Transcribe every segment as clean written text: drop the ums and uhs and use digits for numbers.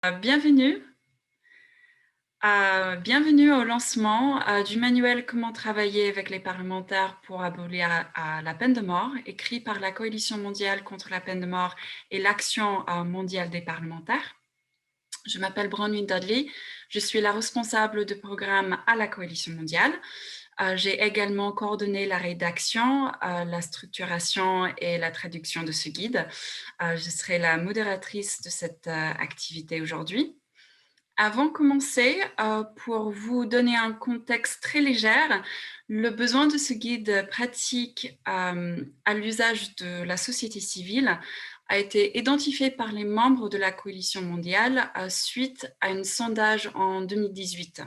Bienvenue. Bienvenue au lancement du manuel Comment travailler avec les parlementaires pour abolir la peine de mort, écrit par la Coalition mondiale contre la peine de mort et l'Action mondiale des parlementaires. Je m'appelle Bronwyn Dudley, je suis la responsable de programme à la Coalition mondiale. J'ai également coordonné la rédaction, la structuration et la traduction de ce guide. Je serai la modératrice de cette activité aujourd'hui. Avant de commencer, pour vous donner un contexte très léger, le besoin de ce guide pratique à l'usage de la société civile a été identifié par les membres de la Coalition mondiale suite à un sondage en 2018.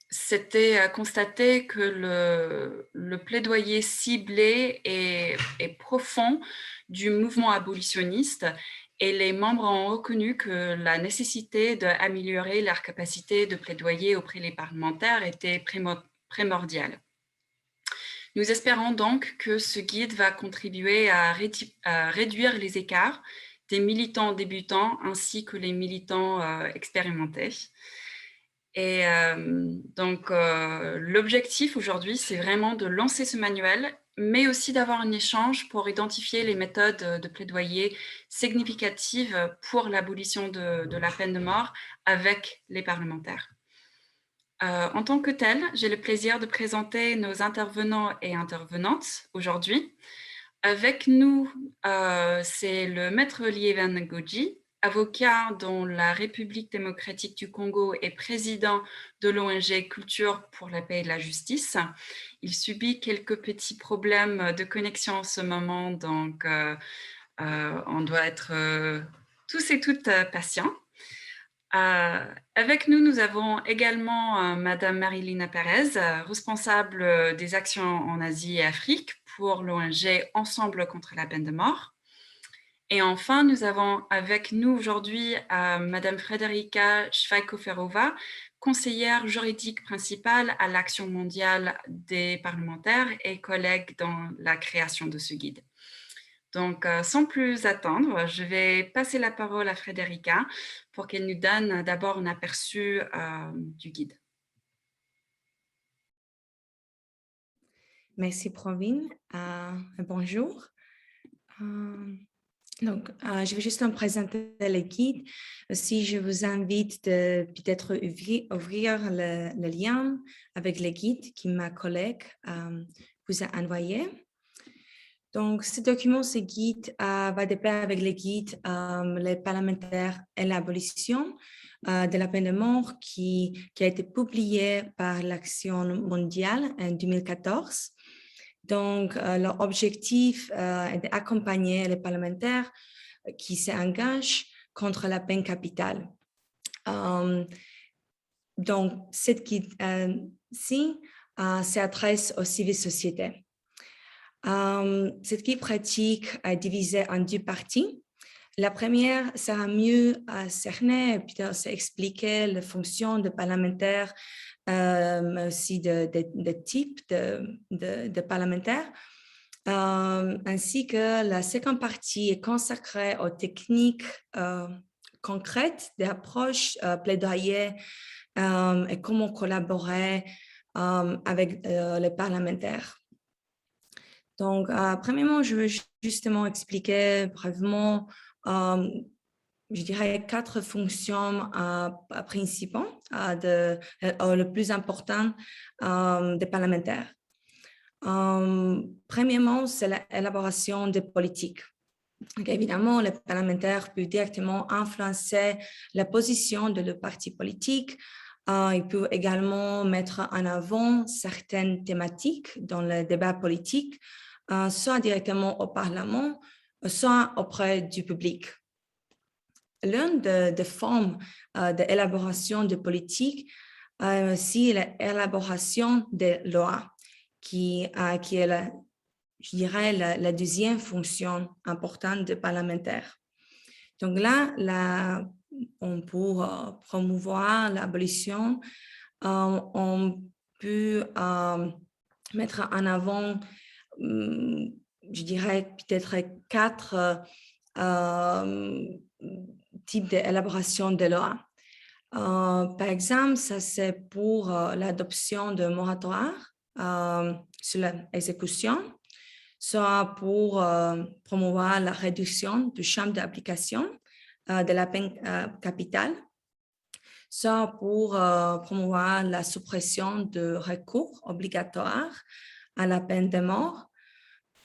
C'était constaté que le plaidoyer ciblé et profond du mouvement abolitionniste, et les membres ont reconnu que la nécessité d'améliorer leur capacité de plaidoyer auprès des parlementaires était primordiale. Nous espérons donc que ce guide va contribuer à réduire les écarts des militants débutants ainsi que les militants expérimentés. Et donc, l'objectif aujourd'hui, c'est vraiment de lancer ce manuel, mais aussi d'avoir un échange pour identifier les méthodes de plaidoyer significatives pour l'abolition de la peine de mort avec les parlementaires. En tant que tel, j'ai le plaisir de présenter nos intervenants et intervenantes aujourd'hui. Avec nous, c'est le maître Lieven Ngozi, avocat dans la République démocratique du Congo et président de l'ONG Culture pour la paix et la justice. Il subit quelques petits problèmes de connexion en ce moment, donc on doit être tous et toutes patients. Avec nous, nous avons également Madame Marilina Pérez, responsable des actions en Asie et Afrique pour l'ONG Ensemble contre la peine de mort. Et enfin, nous avons avec nous aujourd'hui Madame Frederica Schweikoferova, conseillère juridique principale à l'Action mondiale des parlementaires et collègue dans la création de ce guide. Donc, sans plus attendre, je vais passer la parole à Frederica pour qu'elle nous donne d'abord un aperçu du guide. Merci, Provine. Bonjour. Je vais juste en présenter le guide. Si je vous invite de peut-être ouvrir le lien avec le guide que ma collègue vous a envoyé. Donc, ce document, ce guide va de pair avec le guide les parlementaires et l'abolition de la peine de mort qui a été publié par l'Action mondiale en 2014. Donc, leur objectif est d'accompagner les parlementaires qui s'engagent contre la peine capitale. Donc, cette guide-ci s'adresse aux civils sociétés. Cette guide pratique est divisée en deux parties. La première sera mieux cerner et peut-être expliquer les fonctions de parlementaires, mais aussi de types de parlementaires, ainsi que la seconde partie est consacrée aux techniques concrètes d'approche plaidoyer et comment collaborer avec les parlementaires. Donc, premièrement, je veux justement expliquer brièvement, je dirais, 4 fonctions principales, le plus important des parlementaires. Premièrement, c'est l'élaboration des politiques. Donc, évidemment, les parlementaires peuvent directement influencer la position de leur parti politique. Ils peuvent également mettre en avant certaines thématiques dans le débat politique, soit directement au Parlement, soit auprès du public. L'une des formes d'élaboration de politique est aussi l'élaboration des lois, qui est je dirais, la deuxième fonction importante des parlementaires. Donc là, on peut promouvoir l'abolition, on peut mettre en avant, je dirais, peut-être 4 types d'élaboration de loi. Par exemple, ça c'est pour l'adoption de moratoires sur l'exécution, soit pour promouvoir la réduction du champ d'application de la peine capitale, soit pour promouvoir la suppression de recours obligatoire à la peine de mort,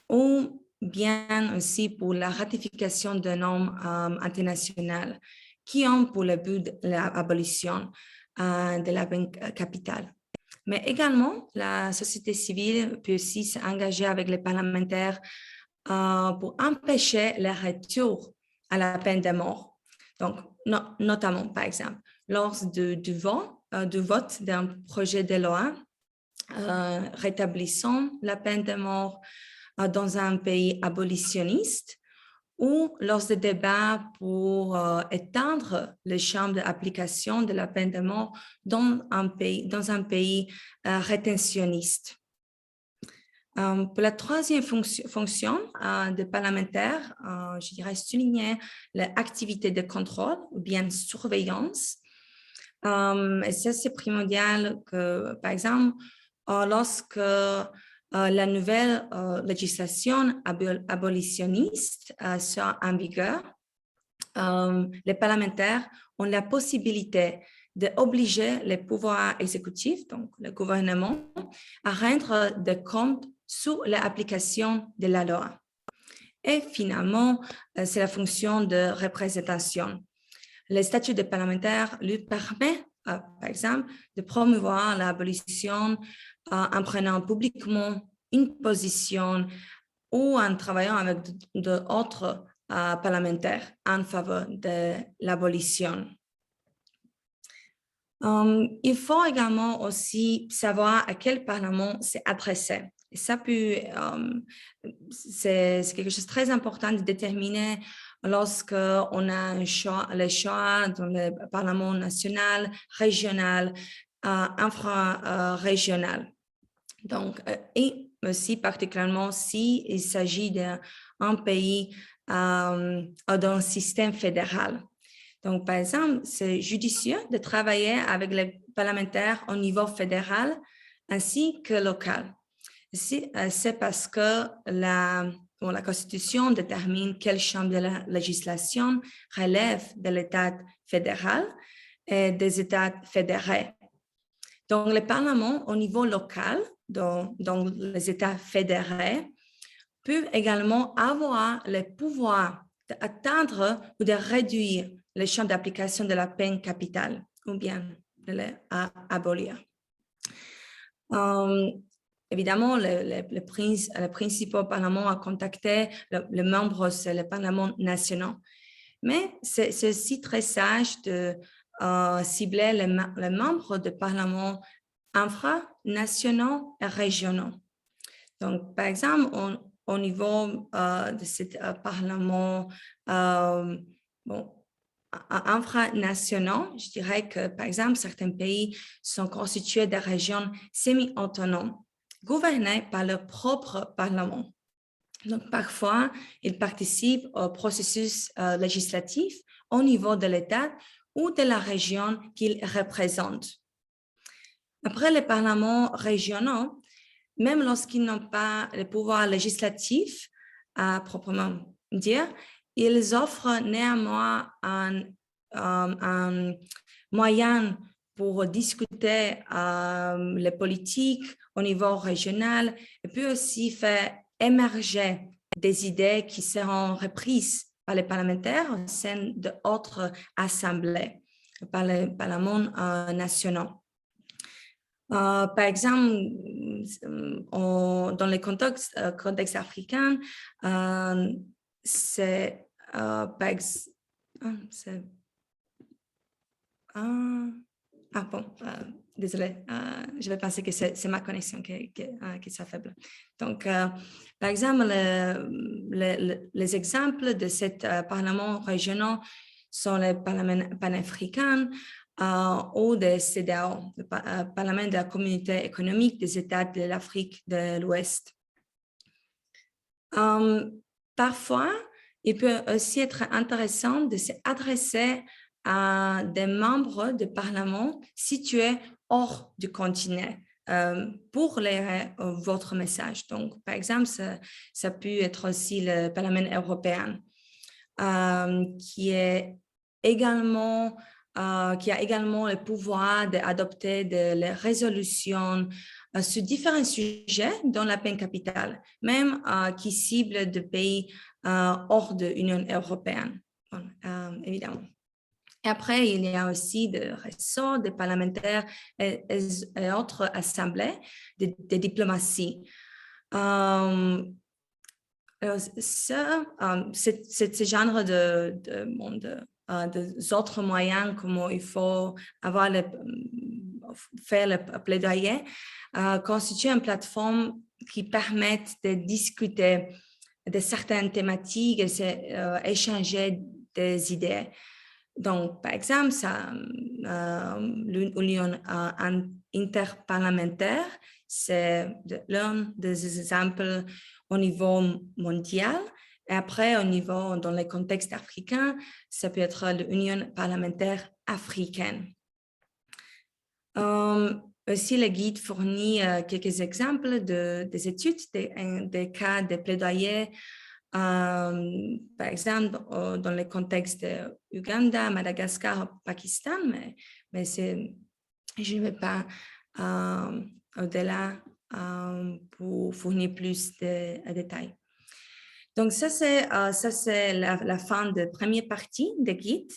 ou bien aussi pour la ratification de normes internationales qui ont pour le but de l'abolition de la peine capitale. Mais également, la société civile peut aussi s'engager avec les parlementaires pour empêcher le retour à la peine de mort. Donc, notamment, par exemple, lors du vote d'un projet de loi rétablissant la peine de mort dans un pays abolitionniste, ou lors des débats pour étendre le champ d'application de la peine de mort dans un pays rétentionniste. Pour la troisième fonction des parlementaires, je dirais souligner l'activité de contrôle ou bien surveillance. Et ça, c'est primordial que, par exemple, lorsque la nouvelle législation abolitionniste soit en vigueur, les parlementaires ont la possibilité d'obliger les pouvoirs exécutifs, donc le gouvernement, à rendre des comptes sur l'application de la loi. Et finalement, c'est la fonction de représentation. Le statut de parlementaire lui permet, par exemple, de promouvoir l'abolition en prenant publiquement une position ou en travaillant avec d'autres parlementaires en faveur de l'abolition. Il faut également aussi savoir à quel parlement c'est adressé. Et ça peut, c'est quelque chose de très important de déterminer lorsque on a le choix dans le Parlement national, régional, infra-régional. Donc, et aussi particulièrement s'il s'agit d'un pays d'un système fédéral. Donc, par exemple, c'est judicieux de travailler avec les parlementaires au niveau fédéral ainsi que local. C'est parce que la Constitution détermine quel champ de la législation relève de l'État fédéral et des États fédérés. Donc, le Parlement au niveau local, dans les États fédérés, peut également avoir le pouvoir d'atteindre ou de réduire le champ d'application de la peine capitale ou bien de l'abolir. Évidemment, le principal Parlement à contacter, le membre, c'est le Parlement national. Mais c'est aussi très sage de cibler les membres de Parlement infranationaux et régionaux. Donc, par exemple, au niveau de ce Parlement infranationaux, je dirais que, par exemple, certains pays sont constitués de régions semi-autonomes, gouvernées par leur propre Parlement. Donc, parfois, ils participent au processus législatif au niveau de l'État ou de la région qu'ils représentent. Après les parlements régionaux, même lorsqu'ils n'ont pas le pouvoir législatif à proprement dire, ils offrent néanmoins un moyen pour discuter les politiques au niveau régional et puis aussi faire émerger des idées qui seront reprises par les parlementaires au sein d'autres assemblées, par les parlements nationaux. Par exemple, dans le contexte africain, c'est désolé, je vais penser que c'est ma connexion qui est faible. Donc, par exemple, les exemples de ces parlements régionaux sont les parlements panafricains ou des CEDEAO, le Parlement de la Communauté économique des États de l'Afrique de l'Ouest. Parfois, Il peut aussi être intéressant de s'adresser à des membres du Parlement situés hors du continent pour votre message. Donc, par exemple, ça peut être aussi le Parlement européen qui a également le pouvoir d'adopter des résolutions sur différents sujets dans la peine capitale, même qui ciblent des pays hors de l'Union européenne, bon, évidemment. Et après, il y a aussi des réseaux de parlementaires et autres assemblées de diplomatie. Ce genre des autres moyens, comment il faut faire le plaidoyer, constitue une plateforme qui permet de discuter de certaines thématiques et échanger des idées. Donc, par exemple, l'Union interparlementaire, c'est l'un des exemples au niveau mondial. Et après, au niveau, dans les contextes africains, ça peut être l'Union parlementaire africaine. Aussi, le guide fournit quelques exemples des études, des cas de plaidoyer, par exemple, dans le contexte d'Ouganda, Madagascar, Pakistan, mais je ne vais pas au-delà pour fournir plus de détails. Donc, ça, c'est la fin de la première partie de guide.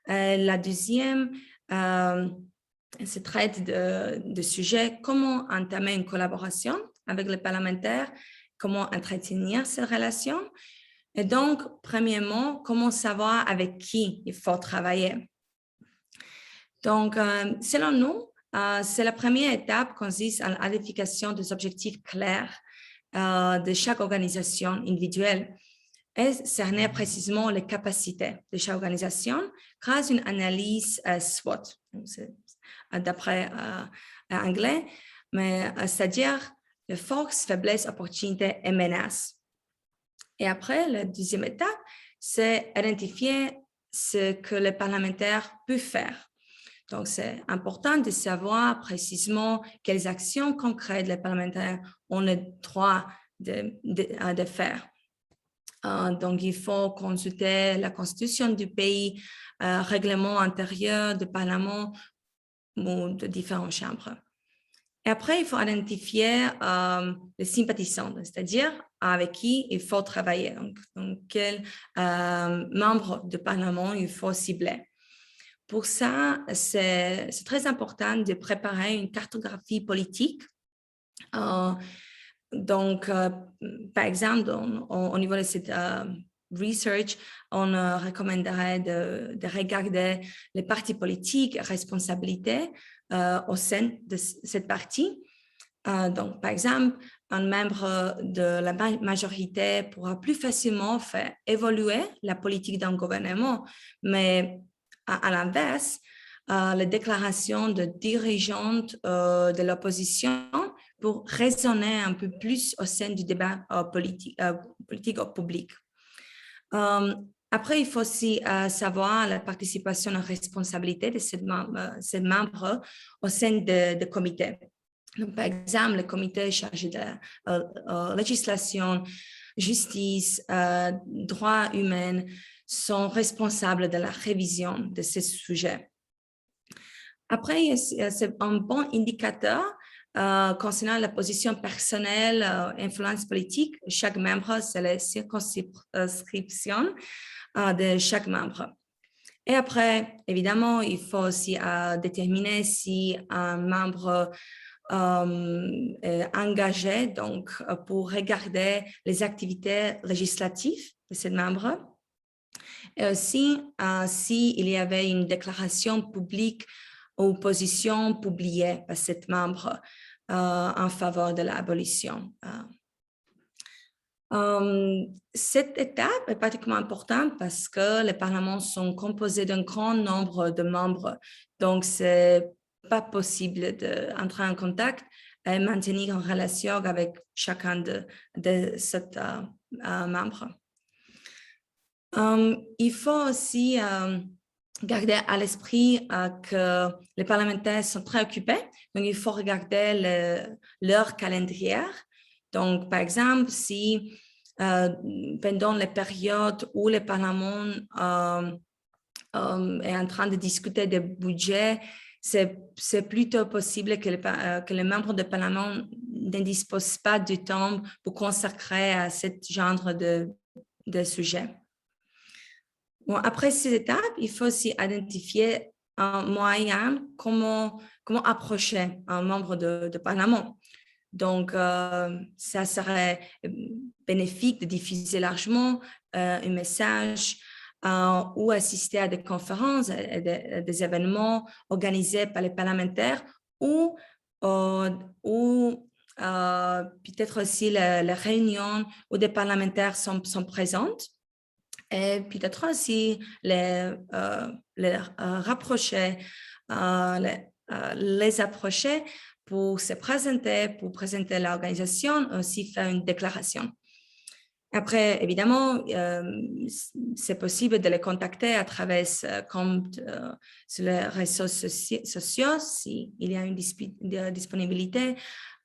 La deuxième se traite de sujets comment entamer une collaboration avec les parlementaires, comment entretenir ces relations. Et donc, premièrement, comment savoir avec qui il faut travailler. Donc, selon nous, c'est la première étape consiste à l'identification des objectifs clairs de chaque organisation individuelle et cerner précisément les capacités de chaque organisation grâce à une analyse SWOT, d'après anglais, mais c'est-à-dire les forces, faiblesses, opportunités et menaces. Et après, la deuxième étape, c'est identifier ce que les parlementaires peuvent faire. Donc, c'est important de savoir précisément quelles actions concrètes les parlementaires ont le droit de faire. Donc, il faut consulter la constitution du pays, règlement intérieur du Parlement ou de différentes chambres. Et après, il faut identifier les sympathisants, c'est-à-dire avec qui il faut travailler, donc quel membre du Parlement il faut cibler. Pour ça, c'est très important de préparer une cartographie politique. Donc, par exemple, au niveau de cette research, on recommanderait de regarder les partis politiques, responsabilités au sein de cette partie. Donc, par exemple, un membre de la majorité pourra plus facilement faire évoluer la politique d'un gouvernement, mais à l'inverse, les déclarations de dirigeantes de l'opposition pour résonner un peu plus au sein du débat politique au public. Après, il faut aussi savoir la participation et responsabilité de ces membres au sein de comités. Donc, par exemple, le comité chargé de la législation, justice, droits humains sont responsables de la révision de ces sujets. Après, c'est un bon indicateur concernant la position personnelle, influence politique. Chaque membre, c'est la circonscription de chaque membre. Et après, évidemment, il faut aussi déterminer si un membre engagé, donc pour regarder les activités législatives de ce membre. Et aussi, s'il y avait une déclaration publique ou position publiée par cet membre en faveur de l'abolition. Cette étape est particulièrement importante parce que les parlements sont composés d'un grand nombre de membres. Donc, c'est pas possible d'entrer en contact et maintenir une relation avec chacun de ces membres. Il faut aussi garder à l'esprit que les parlementaires sont très occupés, donc il faut regarder leur calendrier. Donc, par exemple, si pendant les périodes où le Parlement est en train de discuter des budgets, c'est plutôt possible que les membres du Parlement ne disposent pas du temps pour consacrer à ce genre de sujet. Bon, après ces étapes, il faut aussi identifier un moyen comment approcher un membre de Parlement. Donc, ça serait bénéfique de diffuser largement un message ou assister à des conférences, des événements organisés par les parlementaires ou peut-être aussi les réunions où des parlementaires sont présents. Et peut-être aussi les rapprocher, les approcher pour se présenter, pour présenter l'organisation, aussi faire une déclaration. Après, évidemment, c'est possible de les contacter à travers compte sur les réseaux sociaux, s'il y a une disponibilité,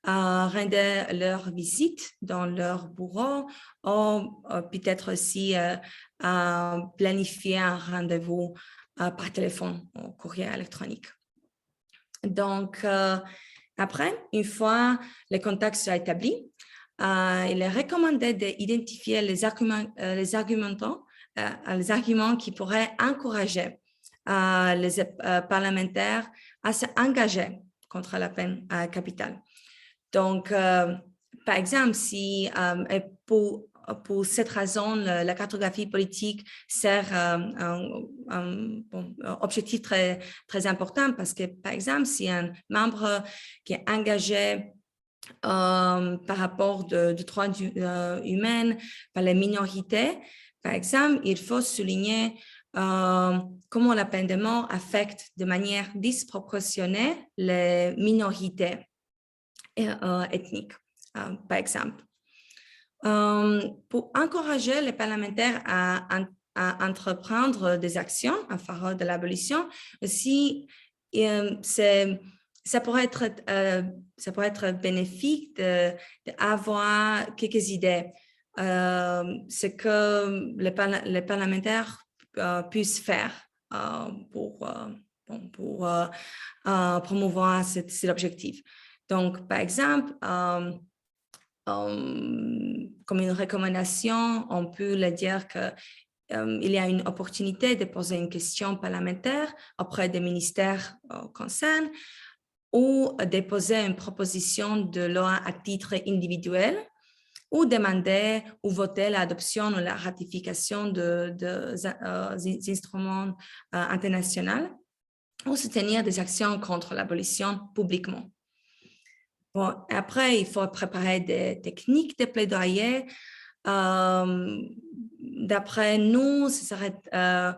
rendre leur visite dans leur bureau ou peut-être aussi planifier un rendez-vous par téléphone ou courrier électronique. Donc, après, une fois les contacts sont établis, il est recommandé d'identifier les arguments qui pourraient encourager les parlementaires à s'engager contre la peine capitale. Donc, par exemple, si pour cette raison, la cartographie politique sert un objectif très, très important parce que, par exemple, si un membre qui est engagé par rapport de droits humains par les minorités, par exemple, il faut souligner comment la peine de mort affecte de manière disproportionnée les minorités ethniques, par exemple. Pour encourager les parlementaires à entreprendre des actions en faveur de l'abolition, aussi, ça pourrait être bénéfique d'avoir quelques idées. Ce que les parlementaires puissent faire pour promouvoir cet objectif. Donc, par exemple, comme une recommandation, on peut le dire qu'il y a une opportunité de poser une question parlementaire auprès des ministères concernés ou déposer une proposition de loi à titre individuel ou demander ou voter l'adoption ou la ratification des instruments internationaux ou soutenir des actions contre l'abolition publiquement. Bon, après, il faut préparer des techniques de plaidoyer. D'après nous, ce serait un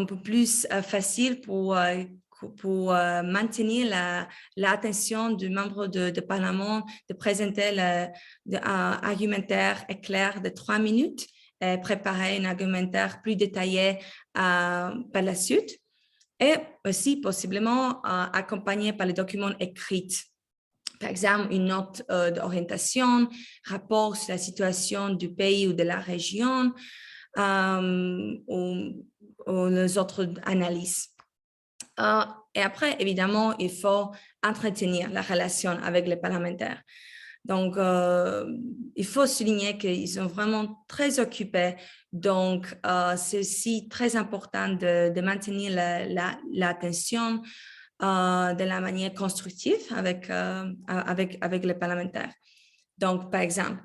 peu plus facile pour maintenir l'attention du membre de Parlement, de présenter un argumentaire clair de 3 minutes et préparer un argumentaire plus détaillé par la suite. Et aussi, possiblement, accompagné par les documents écrits. Par exemple, une note d'orientation, rapport sur la situation du pays ou de la région, ou les autres analyses. Et après, évidemment, il faut entretenir la relation avec les parlementaires. Donc, il faut souligner qu'ils sont vraiment très occupés. Donc, c'est aussi très important de maintenir l'attention de la manière constructive avec les parlementaires. Donc, par exemple,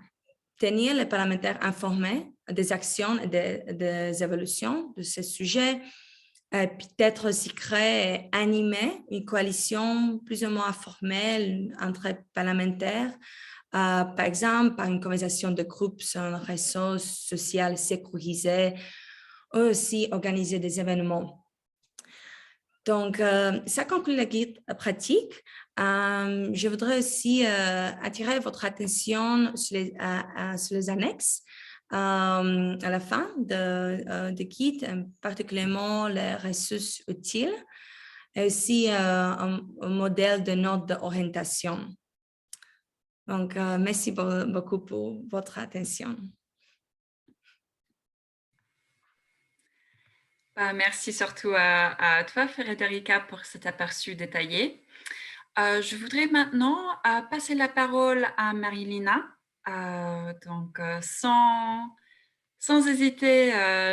tenir les parlementaires informés des actions et des évolutions de ce sujet, peut-être aussi créer et animer une coalition plus ou moins formelle entre parlementaires, par exemple, par une conversation de groupe sur un réseau social sécurisé, ou aussi organiser des événements. Donc, ça conclut la guide pratique. Je voudrais aussi attirer votre attention sur les annexes. à la fin de guide, particulièrement les ressources utiles et aussi un modèle de note d'orientation. Donc, merci beaucoup pour votre attention. Merci surtout à toi, Federica, pour cet aperçu détaillé. Je voudrais maintenant passer la parole à Marilina. Donc, sans hésiter,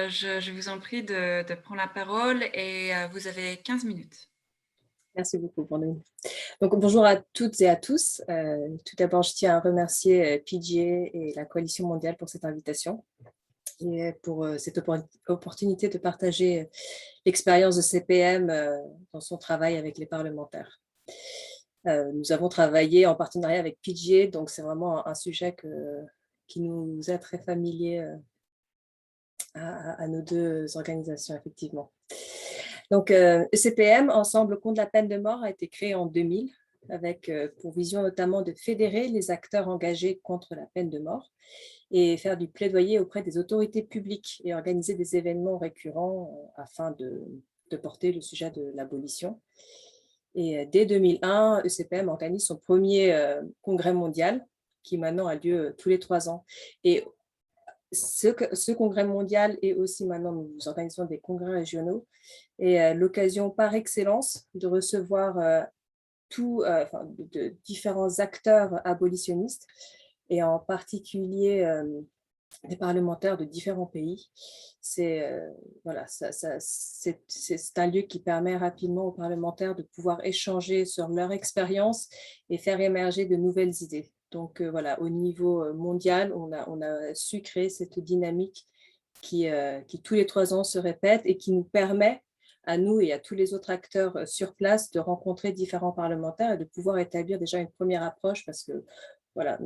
je vous en prie de prendre la parole et vous avez 15 minutes. Merci beaucoup, Brandon. Donc, bonjour à toutes et à tous. Tout d'abord, je tiens à remercier PGA et la Coalition mondiale pour cette invitation et pour cette opportunité de partager l'expérience de CPM dans son travail avec les parlementaires. Nous avons travaillé en partenariat avec PGA, donc c'est vraiment un sujet qui nous est très familier à nos deux organisations, effectivement. Donc, ECPM, Ensemble contre la peine de mort, a été créé en 2000 avec pour vision notamment de fédérer les acteurs engagés contre la peine de mort et faire du plaidoyer auprès des autorités publiques et organiser des événements récurrents afin de porter le sujet de l'abolition. Et dès 2001, ECPM organise son premier congrès mondial qui maintenant a lieu tous les 3 ans. Et ce congrès mondial et aussi maintenant nous organisons des congrès régionaux et l'occasion par excellence de recevoir de différents acteurs abolitionnistes et en particulier des parlementaires de différents pays. C'est un lieu qui permet rapidement aux parlementaires de pouvoir échanger sur leur expérience et faire émerger de nouvelles idées. Donc voilà, au niveau mondial, on a su créer cette dynamique qui tous les 3 ans se répète et qui nous permet à nous et à tous les autres acteurs sur place de rencontrer différents parlementaires et de pouvoir établir déjà une première approche parce que voilà,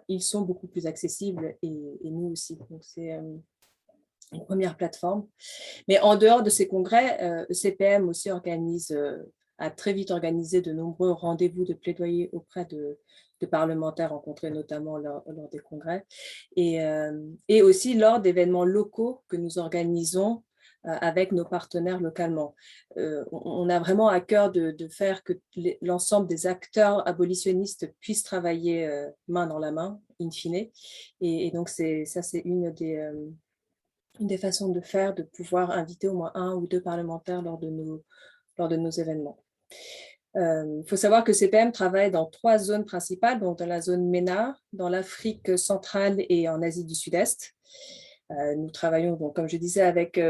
ils sont beaucoup plus accessibles et nous aussi. Donc c'est une première plateforme. Mais en dehors de ces congrès, CPM aussi a très vite organisé de nombreux rendez-vous de plaidoyer auprès de parlementaires rencontrés notamment lors des congrès et aussi lors d'événements locaux que nous organisons avec nos partenaires localement. On a vraiment à cœur de faire que l'ensemble des acteurs abolitionnistes puissent travailler main dans la main, in fine. Et donc, c'est une des façons de faire, de pouvoir inviter au moins 1 ou 2 parlementaires lors de nos événements. Il faut savoir que CPM travaille dans 3 zones principales, donc dans la zone MENA, dans l'Afrique centrale et en Asie du Sud-Est. Nous travaillons, donc, comme je disais, avec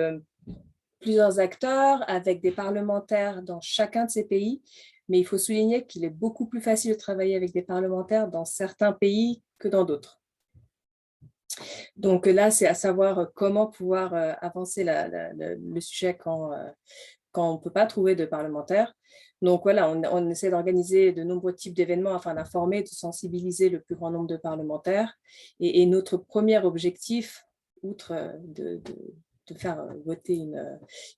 plusieurs acteurs, avec des parlementaires dans chacun de ces pays, mais il faut souligner qu'il est beaucoup plus facile de travailler avec des parlementaires dans certains pays que dans d'autres. Donc là, c'est à savoir comment pouvoir avancer le sujet quand on ne peut pas trouver de parlementaires. Donc voilà, on essaie d'organiser de nombreux types d'événements afin d'informer, de sensibiliser le plus grand nombre de parlementaires. Et notre premier objectif, outre de faire voter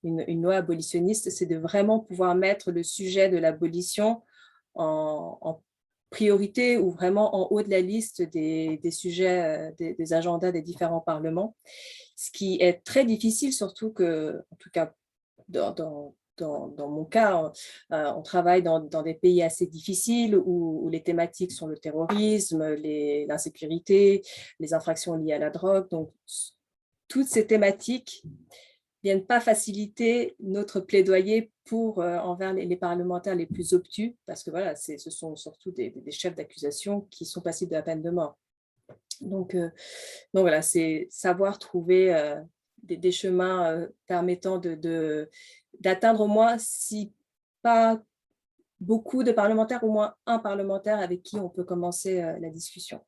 une loi abolitionniste, c'est de vraiment pouvoir mettre le sujet de l'abolition en priorité ou vraiment en haut de la liste des sujets, des agendas des différents parlements, ce qui est très difficile, surtout que, en tout cas, dans mon cas, on travaille dans des pays assez difficiles où les thématiques sont le terrorisme, l'insécurité, les infractions liées à la drogue. Donc, toutes ces thématiques viennent pas faciliter notre plaidoyer envers les parlementaires les plus obtus, parce que voilà, ce sont surtout des chefs d'accusation qui sont passibles de la peine de mort. Donc voilà, c'est savoir trouver des chemins permettant d'atteindre au moins, si pas beaucoup de parlementaires, au moins un parlementaire avec qui on peut commencer la discussion.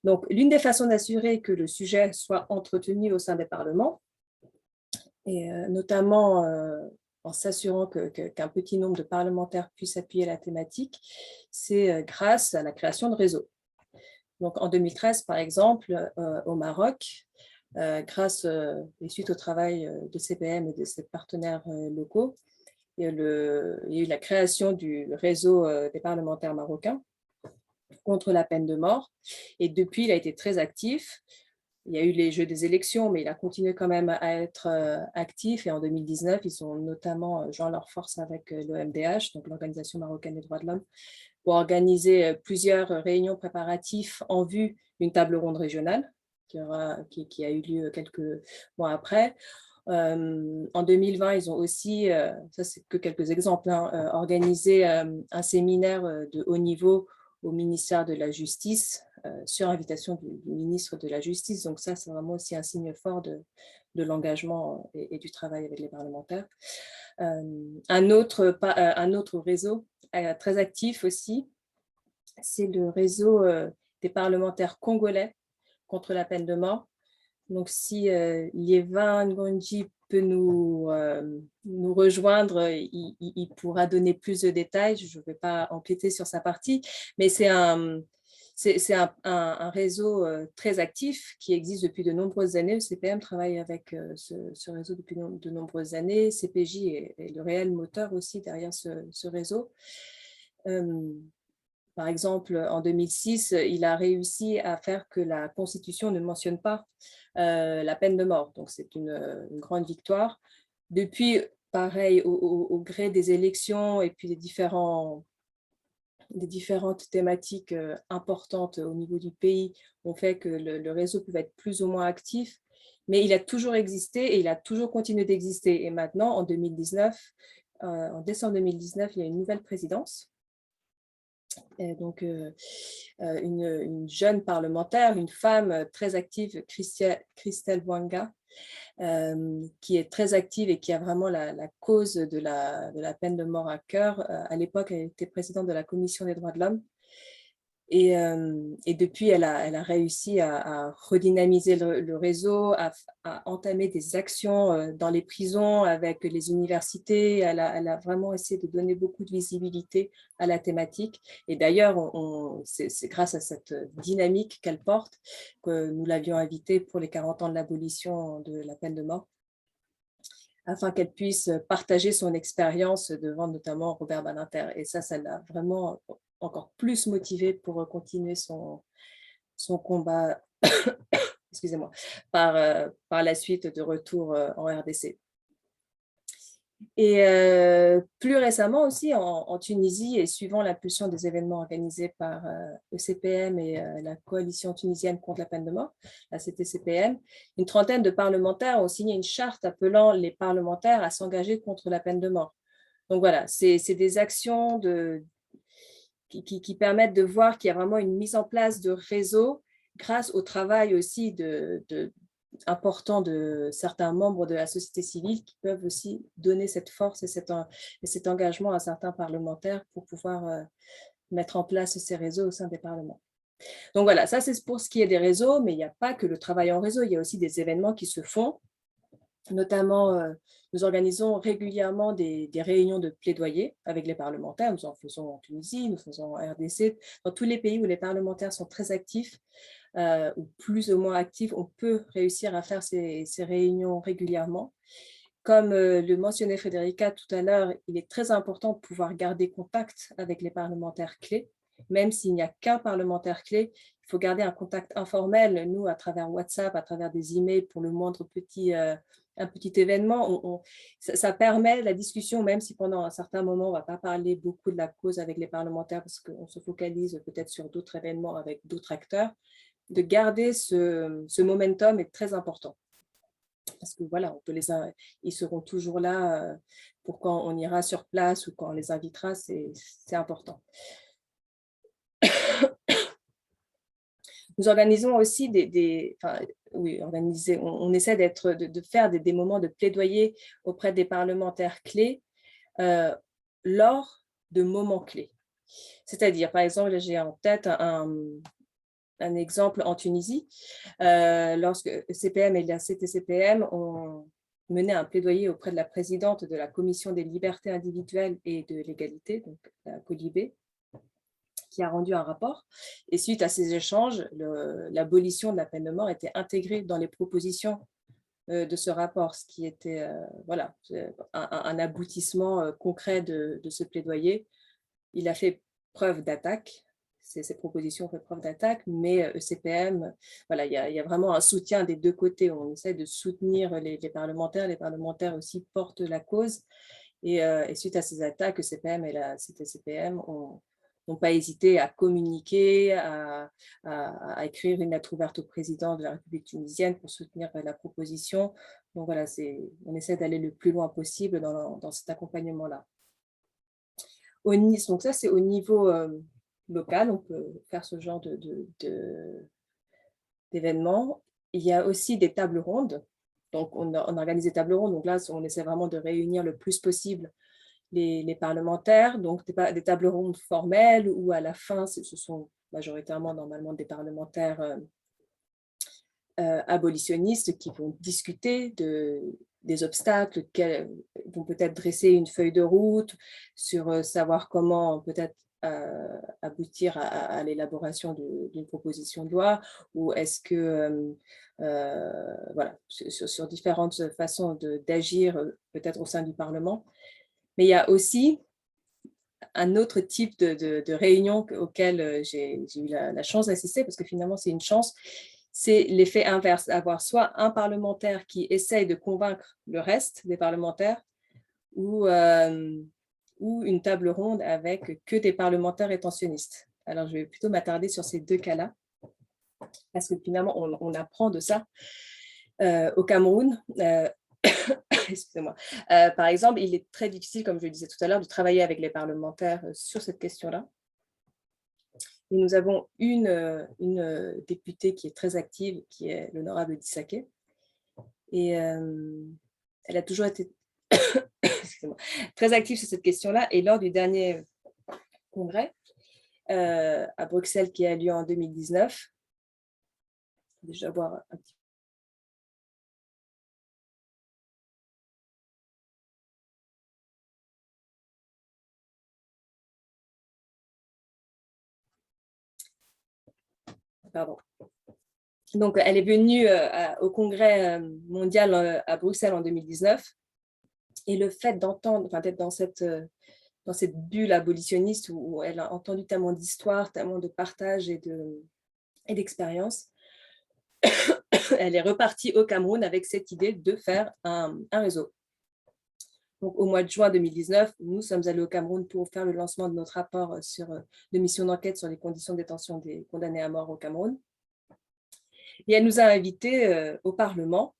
Donc, l'une des façons d'assurer que le sujet soit entretenu au sein des parlements, et notamment en s'assurant qu'un petit nombre de parlementaires puissent appuyer la thématique, c'est grâce à la création de réseaux. Donc, en 2013, par exemple, au Maroc, grâce et suite au travail de CPM et de ses partenaires locaux, il y a eu la création du réseau des parlementaires marocains contre la peine de mort. Et depuis, il a été très actif. il y a eu les jeux des élections, mais il a continué quand même à être actif. Et en 2019, ils ont notamment joint leurs forces avec l'OMDH, donc l'Organisation marocaine des droits de l'homme, pour organiser plusieurs réunions préparatives en vue d'une table ronde régionale qui a eu lieu quelques mois après. En 2020, ils ont aussi, ça c'est que quelques exemples, hein, organisé un séminaire de haut niveau au ministère de la Justice, sur invitation du ministre de la Justice. Donc ça, c'est vraiment aussi un signe fort de l'engagement et du travail avec les parlementaires. Un autre réseau très actif aussi, c'est le réseau des parlementaires congolais contre la peine de mort. Donc, si Liévin Ngonji peut nous rejoindre, il pourra donner plus de détails. Je ne vais pas empiéter sur sa partie, mais c'est un réseau très actif qui existe depuis de nombreuses années. Le CPM travaille avec ce réseau depuis de nombreuses années. CPJ est le réel moteur aussi derrière ce réseau. Par exemple, en 2006, il a réussi à faire que la Constitution ne mentionne pas la peine de mort. Donc, c'est une grande victoire. Depuis, pareil, au gré des élections et puis des différentes thématiques importantes au niveau du pays ont fait que le réseau pouvait être plus ou moins actif, mais il a toujours existé et il a toujours continué d'exister. Et maintenant, en 2019, en décembre 2019, il y a une nouvelle présidence. Et donc, une jeune parlementaire, une femme très active, Christelle Bouanga, qui est très active et qui a vraiment la cause de la peine de mort à cœur. À l'époque, elle était présidente de la Commission des droits de l'homme. Et depuis, elle a réussi à redynamiser le réseau, à entamer des actions dans les prisons avec les universités. Elle a vraiment essayé de donner beaucoup de visibilité à la thématique. Et d'ailleurs, c'est grâce à cette dynamique qu'elle porte que nous l'avions invitée pour les 40 ans de l'abolition de la peine de mort, afin qu'elle puisse partager son expérience devant notamment Robert Badinter. Et ça l'a vraiment encore plus motivée pour continuer son combat excusez-moi, par la suite de retour en RDC. Et plus récemment aussi, en Tunisie, et suivant l'impulsion des événements organisés par le CPM et la Coalition tunisienne contre la peine de mort, la CTCPM, une trentaine de parlementaires ont signé une charte appelant les parlementaires à s'engager contre la peine de mort. Donc voilà, c'est des actions qui permettent de voir qu'il y a vraiment une mise en place de réseaux grâce au travail aussi important de certains membres de la société civile qui peuvent aussi donner cette force et cet engagement à certains parlementaires pour pouvoir mettre en place ces réseaux au sein des parlements. Donc voilà, ça c'est pour ce qui est des réseaux, mais il n'y a pas que le travail en réseau, il y a aussi des événements qui se font. Notamment, nous organisons régulièrement des réunions de plaidoyer avec les parlementaires. Nous en faisons en Tunisie, nous faisons en RDC. Dans tous les pays où les parlementaires sont très actifs, ou plus ou moins actifs, on peut réussir à faire ces réunions régulièrement. Comme le mentionnait Frédérica tout à l'heure, il est très important de pouvoir garder contact avec les parlementaires clés. Même s'il n'y a qu'un parlementaire clé, il faut garder un contact informel, nous, à travers WhatsApp, à travers des emails pour le moindre un petit événement. Ça permet la discussion, même si pendant un certain moment, on ne va pas parler beaucoup de la cause avec les parlementaires parce qu'on se focalise peut-être sur d'autres événements avec d'autres acteurs. De garder ce momentum est très important. Parce que voilà, ils seront toujours là pour quand on ira sur place ou quand on les invitera, c'est important. Nous organisons aussi on essaie de faire des moments de plaidoyer auprès des parlementaires clés lors de moments clés. C'est-à-dire, par exemple, j'ai en tête un exemple en Tunisie, lorsque le CPM et la CTCPM ont mené un plaidoyer auprès de la présidente de la Commission des libertés individuelles et de l'égalité, donc la COLIBE, qui a rendu un rapport. Et suite à ces échanges, l'abolition de la peine de mort était intégrée dans les propositions de ce rapport, ce qui était un aboutissement concret de ce plaidoyer. Il a fait preuve d'attaque, ces propositions ont fait preuve d'attaque, mais ECPM, voilà, il y a vraiment un soutien des deux côtés. On essaie de soutenir les parlementaires aussi portent la cause. Et suite à ces attaques, ECPM et la CTCPM n'ont pas hésité à communiquer, à écrire une lettre ouverte au président de la République tunisienne pour soutenir la proposition. Donc voilà, on essaie d'aller le plus loin possible dans cet accompagnement-là. Donc ça, c'est au niveau local, on peut faire ce genre d'événements. Il y a aussi des tables rondes. Donc, on organise des tables rondes. Donc là, on essaie vraiment de réunir le plus possible les parlementaires. Donc, des tables rondes formelles où à la fin, ce sont majoritairement normalement des parlementaires abolitionnistes qui vont discuter des obstacles, vont peut-être dresser une feuille de route sur savoir comment peut-être aboutir à l'élaboration d'une proposition de loi, ou est-ce que, voilà, sur différentes façons d'agir peut-être au sein du Parlement. Mais il y a aussi un autre type de réunion auquel j'ai eu la chance d'assister, parce que finalement c'est une chance, c'est l'effet inverse, avoir soit un parlementaire qui essaye de convaincre le reste des parlementaires, ou une table ronde avec que des parlementaires rétentionnistes. Alors, je vais plutôt m'attarder sur ces deux cas-là, parce que finalement, on apprend de ça au Cameroun. Excusez-moi. Par exemple, il est très difficile, comme je le disais tout à l'heure, de travailler avec les parlementaires sur cette question-là. Et nous avons une députée qui est très active, qui est l'honorable Dissaké. Et elle a toujours été très active sur cette question-là. Et lors du dernier congrès à Bruxelles qui a lieu en 2019, je vais déjà voir un petit peu. Pardon. Donc, elle est venue au congrès mondial à Bruxelles en 2019. Et le fait d'entendre, enfin, d'être dans cette bulle abolitionniste où elle a entendu tellement d'histoires, tellement de partages et d'expériences, elle est repartie au Cameroun avec cette idée de faire un réseau. Donc, au mois de juin 2019, nous sommes allés au Cameroun pour faire le lancement de notre rapport de mission d'enquête sur les conditions de détention des condamnés à mort au Cameroun. Et elle nous a invités au Parlement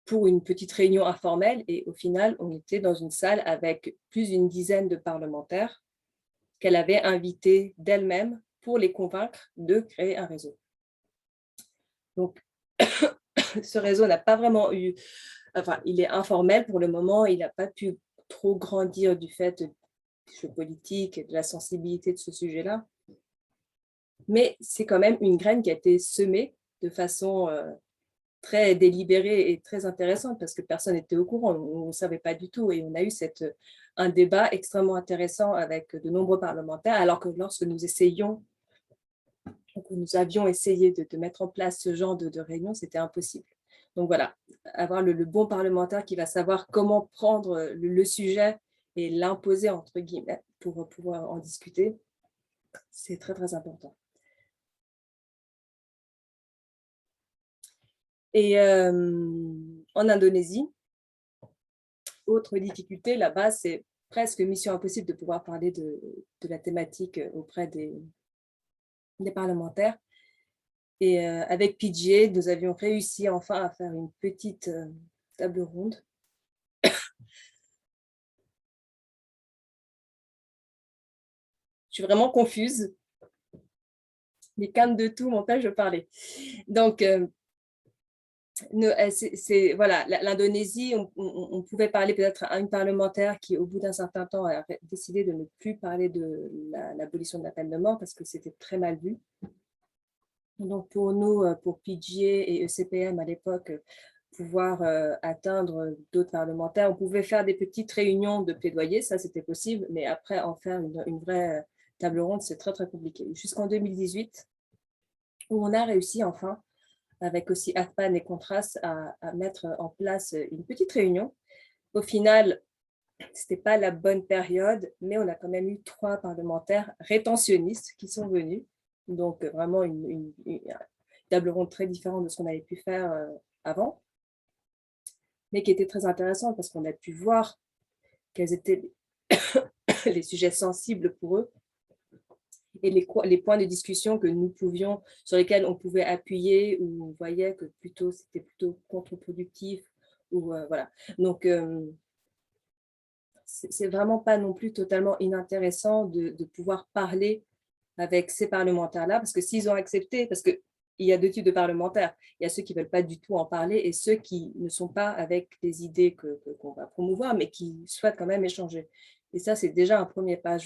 pour une petite réunion informelle. Et au final, on était dans une salle avec plus d'une dizaine de parlementaires qu'elle avait invités d'elle-même pour les convaincre de créer un réseau. Donc, ce réseau n'a pas vraiment eu... Enfin, il est informel pour le moment, il n'a pas pu trop grandir du fait du jeu politique et de la sensibilité de ce sujet-là. Mais c'est quand même une graine qui a été semée de façon très délibérée et très intéressante parce que personne n'était au courant, on ne savait pas du tout. Et on a eu un débat extrêmement intéressant avec de nombreux parlementaires, alors que lorsque nous avions essayé de mettre en place ce genre de réunion, c'était impossible. Donc voilà, avoir le bon parlementaire qui va savoir comment prendre le sujet et l'imposer, entre guillemets, pour pouvoir en discuter, c'est très, très important. Et en Indonésie, autre difficulté là-bas, c'est presque mission impossible de pouvoir parler de la thématique auprès des parlementaires. Et avec PGA, nous avions réussi enfin à faire une petite table ronde. Je suis vraiment confuse. Mais calme de tout m'empêche de parler. Donc, voilà, l'Indonésie, on pouvait parler peut-être à une parlementaire qui, au bout d'un certain temps, a décidé de ne plus parler de l'abolition de la peine de mort parce que c'était très mal vu. Donc, pour nous, pour PGA et ECPM à l'époque, pouvoir atteindre d'autres parlementaires, on pouvait faire des petites réunions de plaidoyer, ça c'était possible, mais après en faire une vraie table ronde, c'est très très compliqué. Jusqu'en 2018, où on a réussi enfin, avec aussi AFPAN et Contras, à mettre en place une petite réunion. Au final, c'était pas la bonne période, mais on a quand même eu 3 parlementaires rétentionnistes qui sont venus. Donc, vraiment une table ronde très différente de ce qu'on avait pu faire avant, mais qui était très intéressante parce qu'on a pu voir quels étaient les sujets sensibles pour eux et les points de discussion que nous pouvions, sur lesquels on pouvait appuyer, où on voyait que c'était plutôt contre-productif. Ou, voilà. Donc, c'est vraiment pas non plus totalement inintéressant de pouvoir parler avec ces parlementaires-là, parce que s'ils ont accepté, parce qu'il y a 2 types de parlementaires, il y a ceux qui ne veulent pas du tout en parler et ceux qui ne sont pas avec les idées qu'on va promouvoir, mais qui souhaitent quand même échanger. Et ça, c'est déjà un premier pas,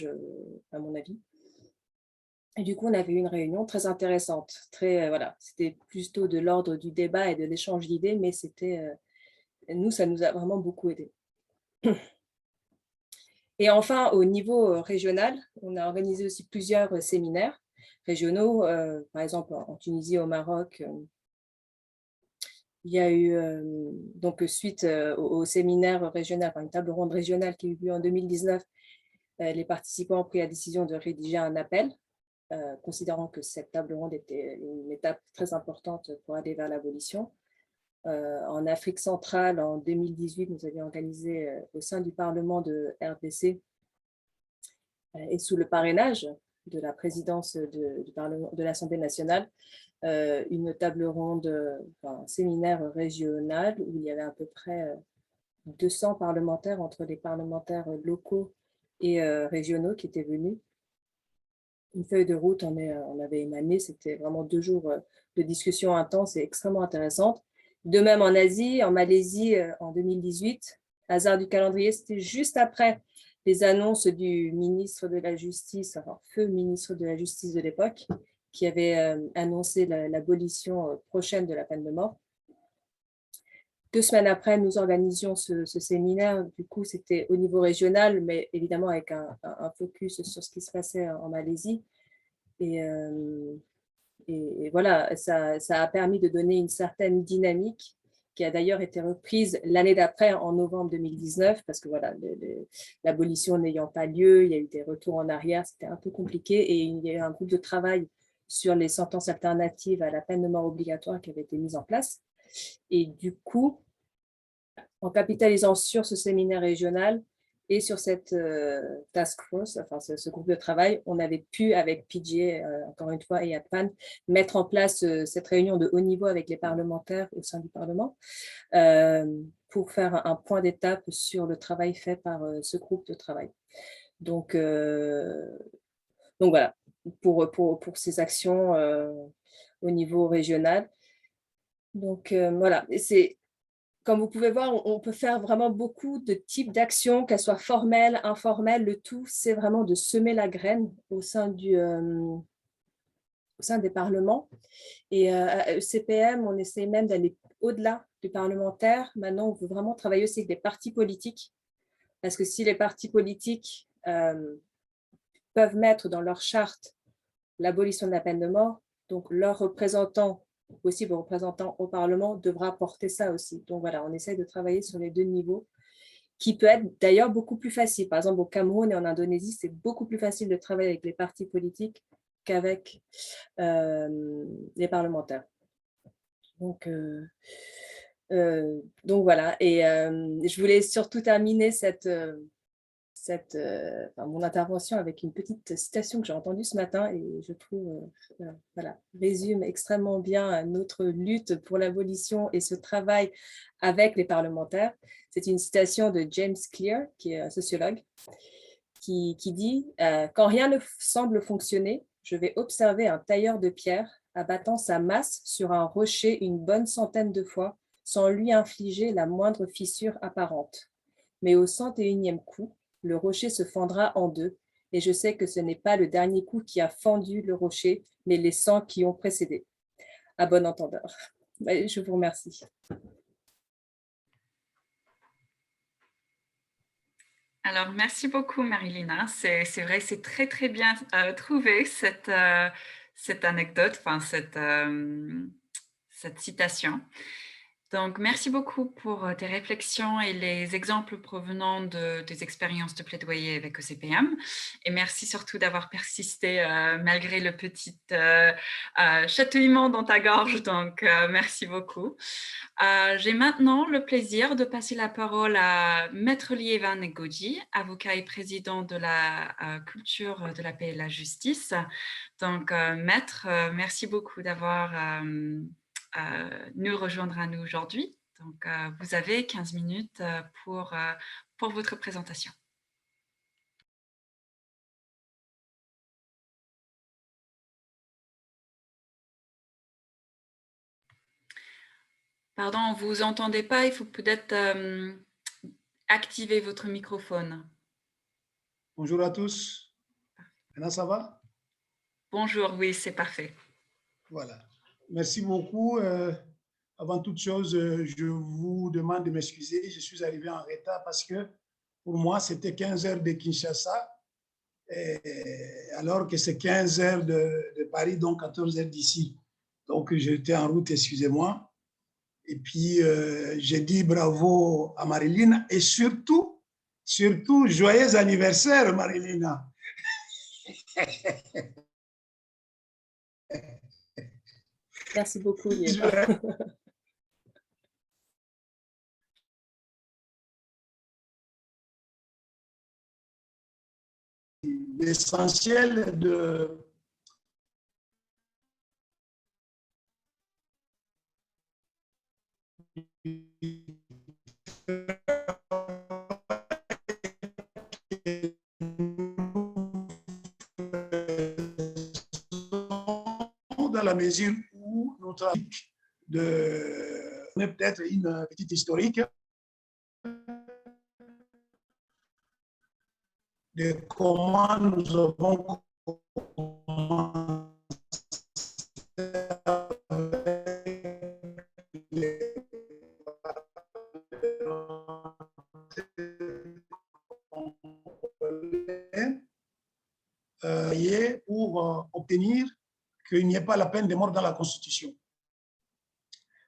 à mon avis. Et du coup, on avait eu une réunion très intéressante, voilà, c'était plutôt de l'ordre du débat et de l'échange d'idées, mais nous, ça nous a vraiment beaucoup aidés. Et enfin, au niveau régional, on a organisé aussi plusieurs séminaires régionaux. Par exemple, en Tunisie, au Maroc, il y a eu, donc suite au séminaire régional, enfin, une table ronde régionale qui a eu lieu en 2019, les participants ont pris la décision de rédiger un appel, considérant que cette table ronde était une étape très importante pour aller vers l'abolition. En Afrique centrale, en 2018, nous avions organisé au sein du Parlement de RDC et sous le parrainage de la présidence de l'Assemblée nationale, une table ronde, un séminaire régional où il y avait à peu près 200 parlementaires entre les parlementaires locaux et régionaux qui étaient venus. Une feuille de route on avait émané, c'était vraiment 2 jours de discussion intense et extrêmement intéressante. De même en Asie, en Malaisie, en 2018, hasard du calendrier, c'était juste après les annonces du ministre de la Justice, enfin feu ministre de la Justice de l'époque, qui avait annoncé l'abolition prochaine de la peine de mort. 2 semaines après, nous organisions ce séminaire. Du coup, c'était au niveau régional, mais évidemment avec un focus sur ce qui se passait en Malaisie. Et voilà, ça a permis de donner une certaine dynamique qui a d'ailleurs été reprise l'année d'après, en novembre 2019, parce que voilà, l'abolition n'ayant pas lieu, il y a eu des retours en arrière, c'était un peu compliqué, et il y a eu un groupe de travail sur les sentences alternatives à la peine de mort obligatoire qui avait été mis en place. Et du coup, en capitalisant sur ce séminaire régional et sur cette task force, enfin ce groupe de travail, on avait pu, avec PGA, encore une fois, et ADPAN, mettre en place cette réunion de haut niveau avec les parlementaires au sein du Parlement pour faire un point d'étape sur le travail fait par ce groupe de travail. Donc voilà, pour ces actions au niveau régional. Donc voilà, comme vous pouvez voir, on peut faire vraiment beaucoup de types d'actions, qu'elles soient formelles, informelles. Le tout, c'est vraiment de semer la graine au sein des parlements. Et à ECPM, on essaie même d'aller au-delà du parlementaire. Maintenant, on veut vraiment travailler aussi avec les partis politiques. Parce que si les partis politiques peuvent mettre dans leur charte l'abolition de la peine de mort, donc leurs représentants, possibles représentants au Parlement, devra porter ça aussi. Donc voilà, on essaie de travailler sur les 2 niveaux, qui peut être d'ailleurs beaucoup plus facile. Par exemple, au Cameroun et en Indonésie, c'est beaucoup plus facile de travailler avec les partis politiques qu'avec les parlementaires. Donc voilà, et je voulais surtout terminer mon intervention avec une petite citation que j'ai entendue ce matin et je trouve voilà, résume extrêmement bien notre lutte pour l'abolition et ce travail avec les parlementaires. C'est une citation de James Clear, qui est un sociologue, qui dit « Quand rien ne semble fonctionner, je vais observer un tailleur de pierre abattant sa masse sur un rocher une bonne centaine de fois sans lui infliger la moindre fissure apparente. Mais au 101e coup, le rocher se fendra en 2, et je sais que ce n'est pas le dernier coup qui a fendu le rocher, mais les 100 qui ont précédé. À bon entendeur. » Je vous remercie. Alors, merci beaucoup, Marilina. C'est vrai, c'est très, très bien trouvé cette anecdote, enfin, cette citation. Donc, merci beaucoup pour tes réflexions et les exemples provenant des expériences de plaidoyer avec ECPM. Et merci surtout d'avoir persisté malgré le petit chatouillement dans ta gorge. Donc, merci beaucoup. J'ai maintenant le plaisir de passer la parole à Maître Lievan Ngozi, avocat et président de la culture de la paix et de la justice. Donc, Maître, merci beaucoup d'avoir nous rejoindre à nous aujourd'hui. Donc, vous avez 15 minutes pour votre présentation. Pardon, on ne vous entendez pas, il faut peut-être activer votre microphone. Bonjour à tous. Maintenant, ça va? Bonjour, oui, c'est parfait. Voilà. Merci beaucoup. Avant toute chose, je vous demande de m'excuser. Je suis arrivé en retard parce que pour moi, c'était 15 heures de Kinshasa, alors que c'est 15 heures de Paris, donc 14 heures d'ici. Donc, j'étais en route, excusez-moi. Et puis, j'ai dit bravo à Marilyn et surtout, joyeux anniversaire, Marilyn. Merci beaucoup, Lieva. L'essentiel de dans la mesure où notre peut-être une petite historique de comment nous avons pour obtenir qu'il n'y ait pas la peine de mort dans la Constitution.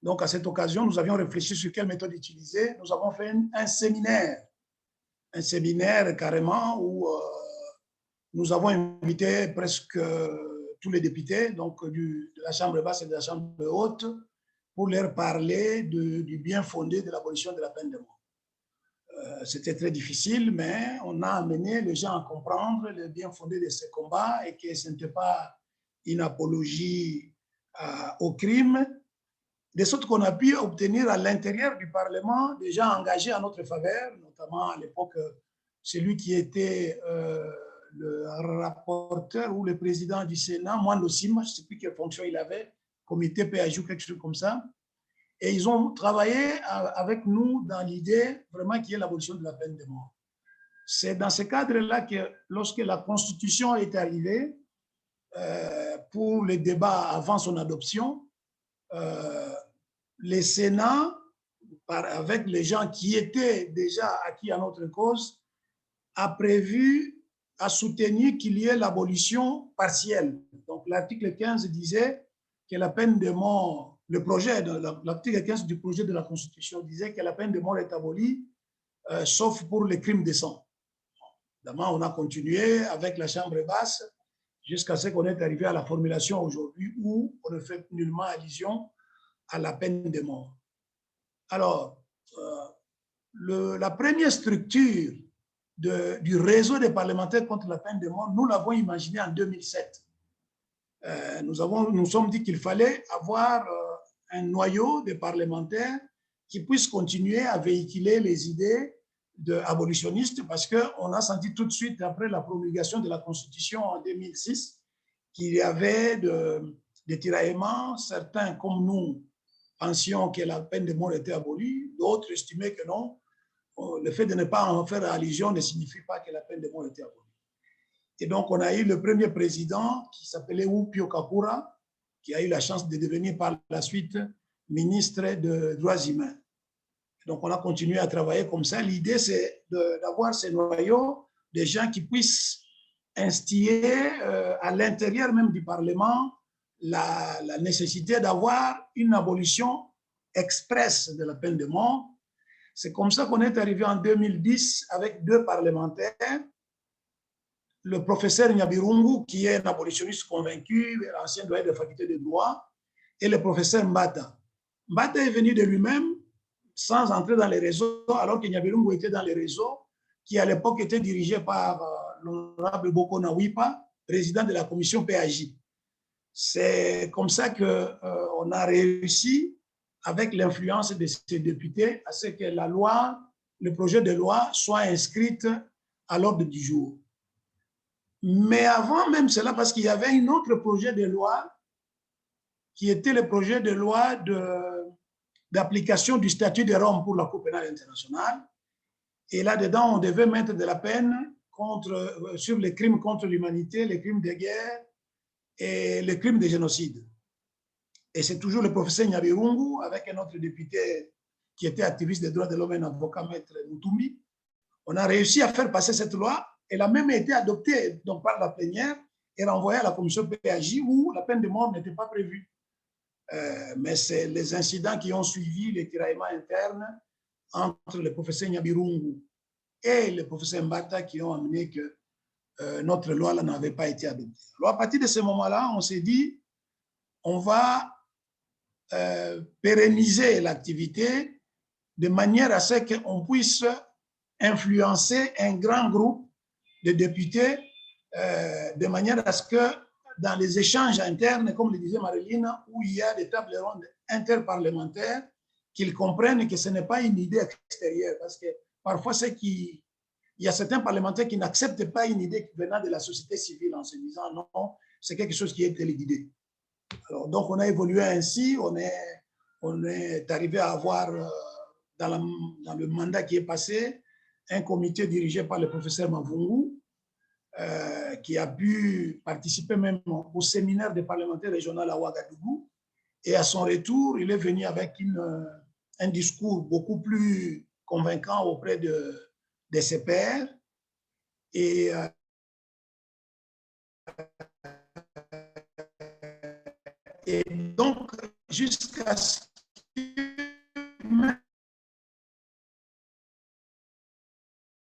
Donc, à cette occasion, nous avions réfléchi sur quelle méthode utiliser. Nous avons fait un séminaire carrément où nous avons invité presque tous les députés donc de la Chambre basse et de la Chambre haute pour leur parler du bien fondé de l'abolition de la peine de mort. C'était très difficile, mais on a amené les gens à comprendre le bien fondé de ce combat et que ce n'était pas une apologie au crime, de sorte qu'on a pu obtenir à l'intérieur du Parlement des gens engagés en notre faveur, notamment à l'époque celui qui était le rapporteur ou le président du Sénat, Moine Sim, je ne sais plus quelle fonction il avait, comité PAJ ou quelque chose comme ça. Et ils ont travaillé avec nous dans l'idée vraiment qui est l'abolition de la peine de mort. C'est dans ce cadre-là que lorsque la Constitution est arrivée, pour les débats avant son adoption, le Sénat, avec les gens qui étaient déjà acquis à notre cause, a soutenu qu'il y ait l'abolition partielle. Donc l'article 15 disait que la peine de mort, l'article 15 du projet de la Constitution disait que la peine de mort est abolie, sauf pour les crimes de sang. Évidemment, on a continué avec la Chambre basse jusqu'à ce qu'on est arrivé à la formulation aujourd'hui où on ne fait nullement allusion à la peine de mort. Alors, la première structure du réseau des parlementaires contre la peine de mort, nous l'avons imaginé en 2007. Nous sommes dit qu'il fallait avoir un noyau de parlementaires qui puissent continuer à véhiculer les idées abolitionnistes parce qu'on a senti tout de suite, après la promulgation de la Constitution en 2006, qu'il y avait des tiraillements. Certains, comme nous, pensions que la peine de mort était abolie, d'autres estimaient que non. Le fait de ne pas en faire allusion ne signifie pas que la peine de mort était abolie. Et donc, on a eu le premier président qui s'appelait Upio Kakura, qui a eu la chance de devenir par la suite ministre des Droits humains. Donc, on a continué à travailler comme ça. L'idée, c'est d'avoir ces noyaux, des gens qui puissent instiller à l'intérieur même du Parlement la nécessité d'avoir une abolition express de la peine de mort. C'est comme ça qu'on est arrivé en 2010 avec 2 parlementaires, le professeur Nyabirungu, qui est un abolitionniste convaincu, ancien doyen de la faculté de droit, et le professeur Mbata. Mbata est venu de lui-même, sans entrer dans les réseaux, alors que Nyabirungu était dans les réseaux, qui à l'époque était dirigé par l'honorable Boko Nawipa, président de la commission PAJ. C'est comme ça qu'on a réussi, avec l'influence de ces députés, à ce que la loi, le projet de loi soit inscrit à l'ordre du jour. Mais avant même cela, parce qu'il y avait un autre projet de loi qui était le projet de loi d'application du statut de Rome pour la Cour pénale internationale. Et là-dedans, on devait mettre de la peine sur les crimes contre l'humanité, les crimes de guerre et les crimes de génocide. Et c'est toujours le professeur Nyabirungu, avec un autre député qui était activiste des droits de l'homme et un avocat, maître Mutumbi. On a réussi à faire passer cette loi. Elle a même été adoptée donc, par la plénière et renvoyée à la commission PAJ où la peine de mort n'était pas prévue. Mais c'est les incidents qui ont suivi les tiraillements internes entre le professeur Nyabirungu et le professeur Mbata qui ont amené que notre loi n'avait pas été adoptée. Alors, à partir de ce moment-là, on s'est dit, on va pérenniser l'activité de manière à ce qu'on puisse influencer un grand groupe de députés de manière à ce que dans les échanges internes, comme le disait Marilyn, où il y a des tables rondes interparlementaires, qu'ils comprennent que ce n'est pas une idée extérieure. Parce que parfois, il y a certains parlementaires qui n'acceptent pas une idée venant de la société civile en se disant non, c'est quelque chose qui est téléguidé. Alors, donc, on a évolué ainsi, on est arrivé à avoir, dans le mandat qui est passé, un comité dirigé par le professeur Mavungu, qui a pu participer même au séminaire des parlementaires régionaux à Ouagadougou. Et à son retour, il est venu avec un discours beaucoup plus convaincant auprès de ses pairs. Et donc, jusqu'à ce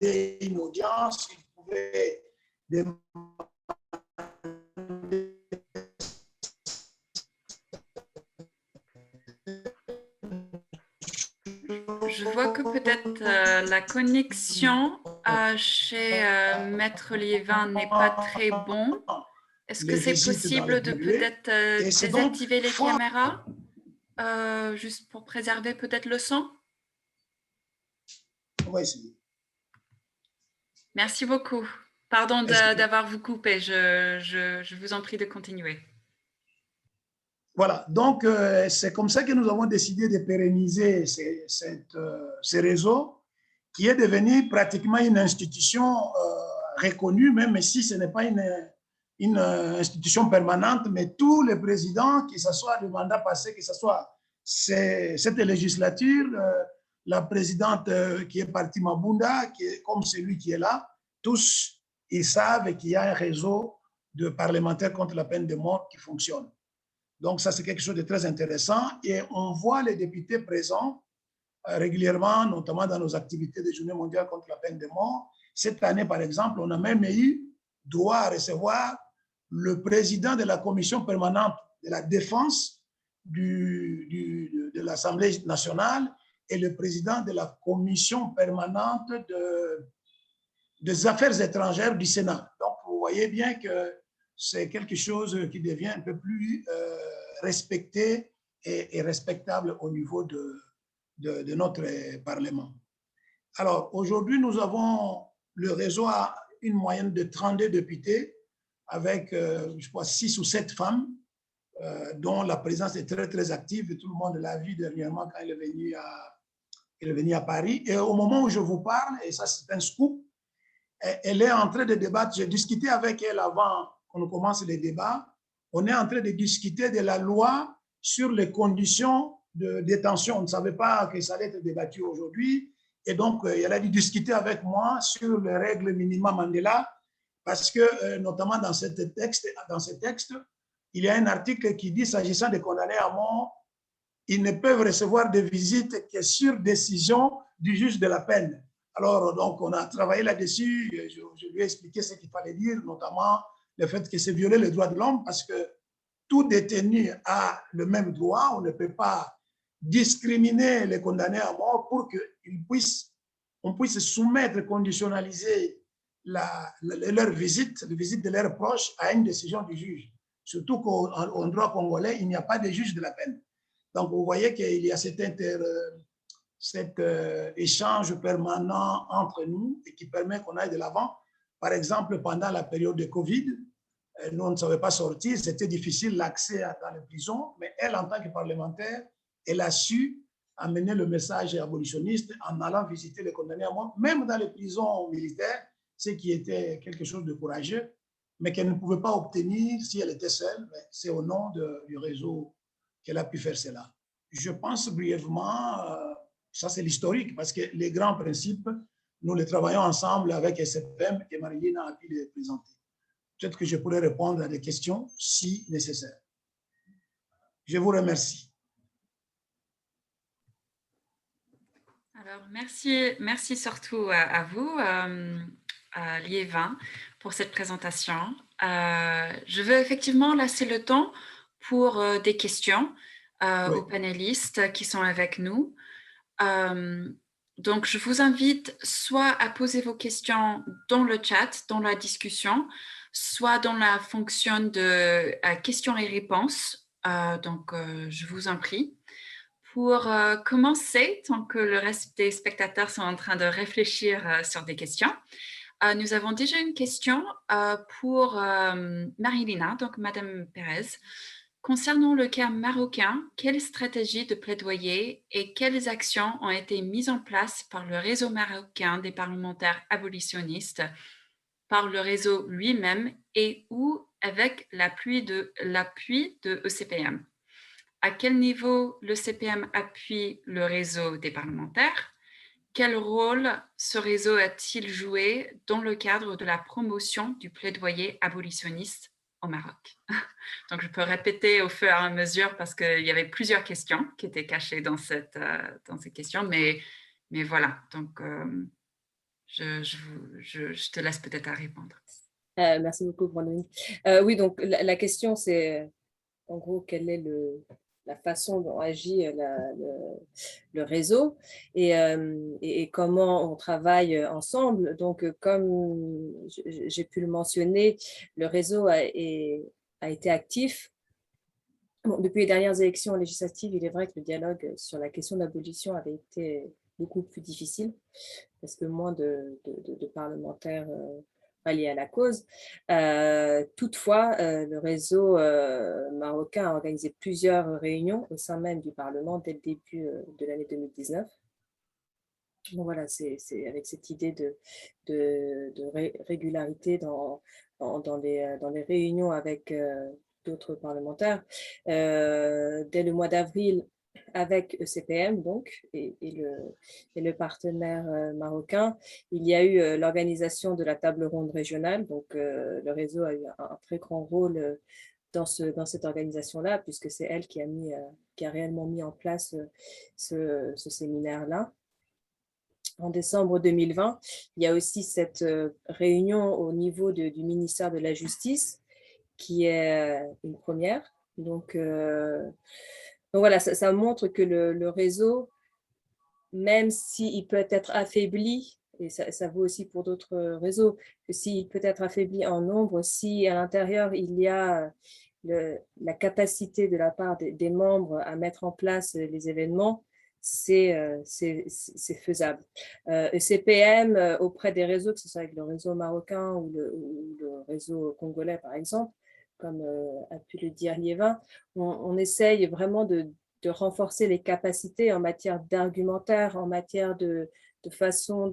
une audience, il pouvait demander. Je vois que peut-être la connexion chez Maître Liévin n'est pas très bon. Est-ce que c'est possible de peut-être désactiver les caméras juste pour préserver peut-être le son? On va essayer. Merci beaucoup. Pardon d'avoir vous coupé. Je vous en prie de continuer. Voilà, donc c'est comme ça que nous avons décidé de pérenniser ce réseau qui est devenu pratiquement une institution reconnue, même si ce n'est pas une institution permanente, mais tous les présidents, que ce soit le mandat passé, que ce soit cette législature, la présidente qui est partie Mabunda, qui est comme celui qui est là, tous, ils savent qu'il y a un réseau de parlementaires contre la peine de mort qui fonctionne. Donc, ça, c'est quelque chose de très intéressant. Et on voit les députés présents régulièrement, notamment dans nos activités de Journée mondiale contre la peine de mort. Cette année, par exemple, on a même eu droit à recevoir le président de la commission permanente de la défense de l'Assemblée nationale et le président de la commission permanente des affaires étrangères du Sénat. Donc, vous voyez bien que c'est quelque chose qui devient un peu plus respecté et respectable au niveau de notre Parlement. Alors, aujourd'hui, nous avons le réseau à une moyenne de 32 députés avec, je crois, 6 ou 7 femmes, dont la présence est très, très active. Tout le monde l'a vu dernièrement quand il est venu à Paris. Et au moment où je vous parle, et ça, c'est un scoop, elle est en train de débattre. J'ai discuté avec elle avant qu'on commence les débats. On est en train de discuter de la loi sur les conditions de détention. On ne savait pas que ça allait être débattu aujourd'hui. Et donc, elle a dû discuter avec moi sur les règles minimum Mandela, parce que, notamment dans ce texte, il y a un article qui dit, s'agissant des condamnés à mort, ils ne peuvent recevoir des visites que sur décision du juge de la peine. Alors, donc, on a travaillé là-dessus. Je lui ai expliqué ce qu'il fallait dire, notamment le fait que c'est violer les droits de l'homme parce que tout détenu a le même droit. On ne peut pas discriminer les condamnés à mort pour qu'on puisse soumettre, conditionnaliser leur visite, la visite de leurs proches à une décision du juge. Surtout qu'en droit congolais, il n'y a pas de juge de la peine. Donc, vous voyez qu'il y a cet échange permanent entre nous et qui permet qu'on aille de l'avant. Par exemple, pendant la période de Covid, nous, on ne savait pas sortir, c'était difficile l'accès dans les prisons, mais elle, en tant que parlementaire, elle a su amener le message abolitionniste en allant visiter les condamnés à mort, même dans les prisons militaires, ce qui était quelque chose de courageux, mais qu'elle ne pouvait pas obtenir si elle était seule. C'est au nom du réseau qu'elle a pu faire cela. Je pense brièvement, ça c'est l'historique, parce que les grands principes, nous les travaillons ensemble avec SFM et Marilina a pu les présenter. Peut-être que je pourrais répondre à des questions si nécessaire. Je vous remercie. Alors, merci surtout à vous, Liévin, pour cette présentation. Je veux effectivement laisser le temps pour des questions Oui. aux panélistes qui sont avec nous. Donc, je vous invite soit à poser vos questions dans le chat, dans la discussion, soit dans la fonction de questions et réponses. Donc, je vous en prie. Pour commencer, tant que le reste des spectateurs sont en train de réfléchir sur des questions, nous avons déjà une question pour Marilina, donc Madame Pérez. Concernant le cas marocain, quelle stratégie de plaidoyer et quelles actions ont été mises en place par le réseau marocain des parlementaires abolitionnistes, par le réseau lui-même et ou avec l'appui de ECPM? À quel niveau le CPM appuie le réseau des parlementaires? Quel rôle ce réseau a-t-il joué dans le cadre de la promotion du plaidoyer abolitionniste au Maroc? Donc, je peux répéter au fur et à mesure parce qu'il y avait plusieurs questions qui étaient cachées dans ces questions, mais voilà. Donc, je te laisse peut-être à répondre. Merci beaucoup, Brandon. Oui, donc la question, c'est en gros, quelle est la façon dont agit le réseau et comment on travaille ensemble. Donc, comme j'ai pu le mentionner, le réseau a été actif. Bon, depuis les dernières élections législatives, il est vrai que le dialogue sur la question d'abolition avait été beaucoup plus difficile parce que moins de parlementaires liés à la cause. Toutefois, le réseau marocain a organisé plusieurs réunions au sein même du Parlement dès le début de l'année 2019. Donc voilà, c'est avec cette idée de régularité dans les réunions avec d'autres parlementaires. Dès le mois d'avril, avec ECPM donc, et le partenaire marocain, il y a eu l'organisation de la table ronde régionale. Donc, le réseau a eu un très grand rôle dans cette organisation-là, puisque c'est elle qui a réellement mis en place ce séminaire-là. En décembre 2020, il y a aussi cette réunion au niveau du ministère de la Justice, qui est une première. Donc voilà, ça montre que le réseau, même s'il peut être affaibli, et ça vaut aussi pour d'autres réseaux, que s'il peut être affaibli en nombre, si à l'intérieur il y a la capacité de la part des membres à mettre en place les événements, c'est faisable. ECPM, auprès des réseaux, que ce soit avec le réseau marocain ou le réseau congolais, par exemple, comme a pu le dire Liévin, on essaye vraiment de renforcer les capacités en matière d'argumentaire, en matière de façon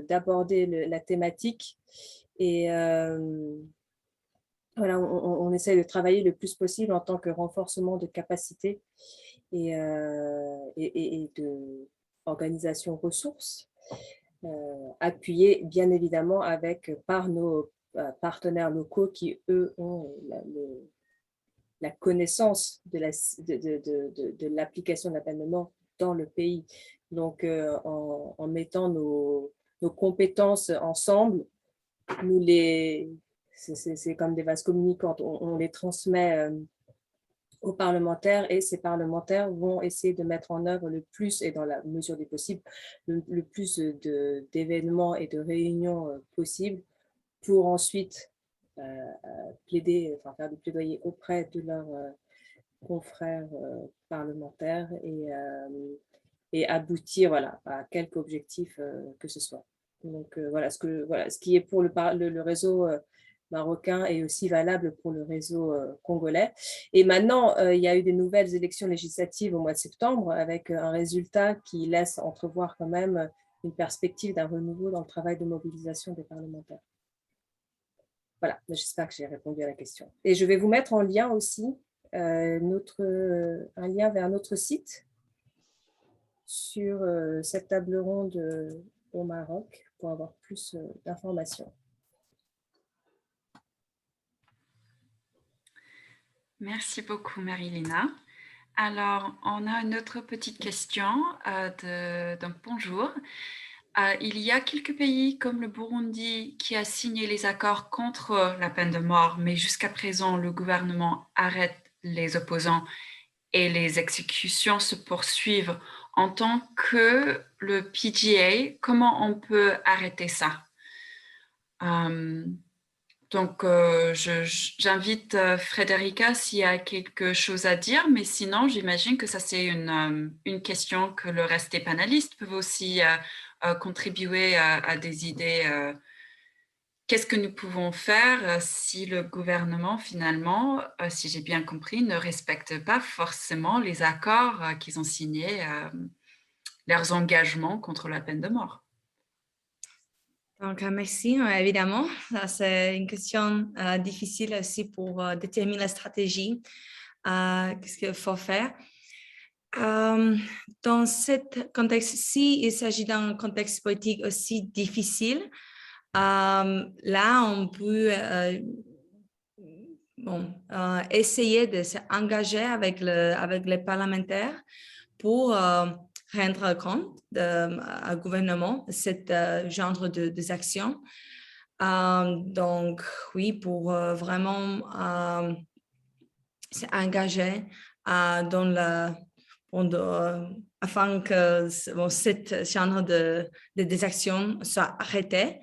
d'aborder la thématique. Et voilà, on essaye de travailler le plus possible en tant que renforcement de capacité et de organisation ressources, appuyé bien évidemment par nos partenaires locaux qui, eux, ont la connaissance de l'application de la peine de mort dans le pays. Donc, en mettant nos compétences ensemble, c'est comme des vases communicants, on les transmet aux parlementaires et ces parlementaires vont essayer de mettre en œuvre le plus, et dans la mesure du possible, le plus d'événements et de réunions possibles pour ensuite plaider, enfin faire du plaidoyer auprès de leurs confrères parlementaires et aboutir voilà, à quelque objectif que ce soit. Donc voilà, ce qui est pour le réseau marocain est aussi valable pour le réseau congolais. Et maintenant, il y a eu des nouvelles élections législatives au mois de septembre avec un résultat qui laisse entrevoir quand même une perspective d'un renouveau dans le travail de mobilisation des parlementaires. Voilà, j'espère que j'ai répondu à la question. Et je vais vous mettre en lien aussi un lien vers notre site sur cette table ronde au Maroc pour avoir plus d'informations. Merci beaucoup, Marilena. Alors, on a une autre petite question. Donc, bonjour. Il y a quelques pays comme le Burundi qui a signé les accords contre la peine de mort, mais jusqu'à présent, le gouvernement arrête les opposants et les exécutions se poursuivent. En tant que le PGA, comment on peut arrêter ça? Donc, j'invite Frédérica s'il y a quelque chose à dire, mais sinon, j'imagine que ça, c'est une question que le reste des panélistes peuvent aussi contribuer à des idées. Qu'est-ce que nous pouvons faire si le gouvernement, finalement, si j'ai bien compris, ne respecte pas forcément les accords qu'ils ont signés, leurs engagements contre la peine de mort? Donc, merci, évidemment. C'est une question difficile aussi pour déterminer la stratégie. Qu'est-ce qu'il faut faire? Dans ce contexte-ci, il s'agit d'un contexte politique aussi difficile. Là, on peut essayer de s'engager avec les parlementaires pour rendre compte au gouvernement de ce genre de actions. Donc, oui, pour vraiment s'engager afin que ce genre de actions soit arrêté.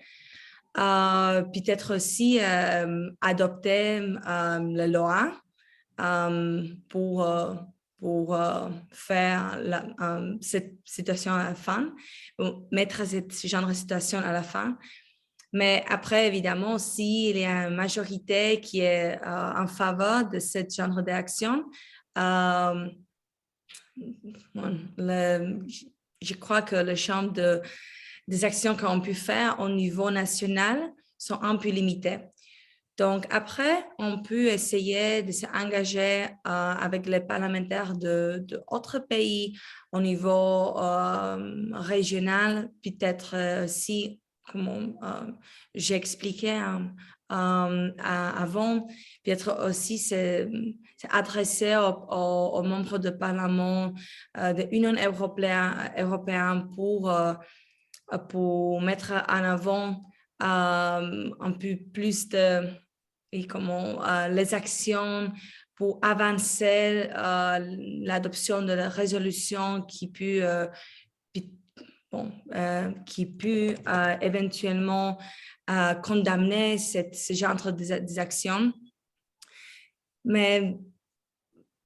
Peut-être aussi adopter la loi pour faire cette situation à la fin, mettre ce genre de situation à la fin. Mais après, évidemment, s'il y a une majorité qui est en faveur de ce genre d'action, je crois que le champ des actions qu'on peut faire au niveau national sont un peu limitées. Donc, après, on peut essayer de s'engager avec les parlementaires d'autres pays au niveau régional, peut-être aussi, comme j'ai expliqué avant, peut-être aussi s'adresser aux membres de parlement de l'Union européenne pour mettre en avant un peu plus les actions pour avancer l'adoption de la résolution qui peut éventuellement condamner ce genre d'actions. Mais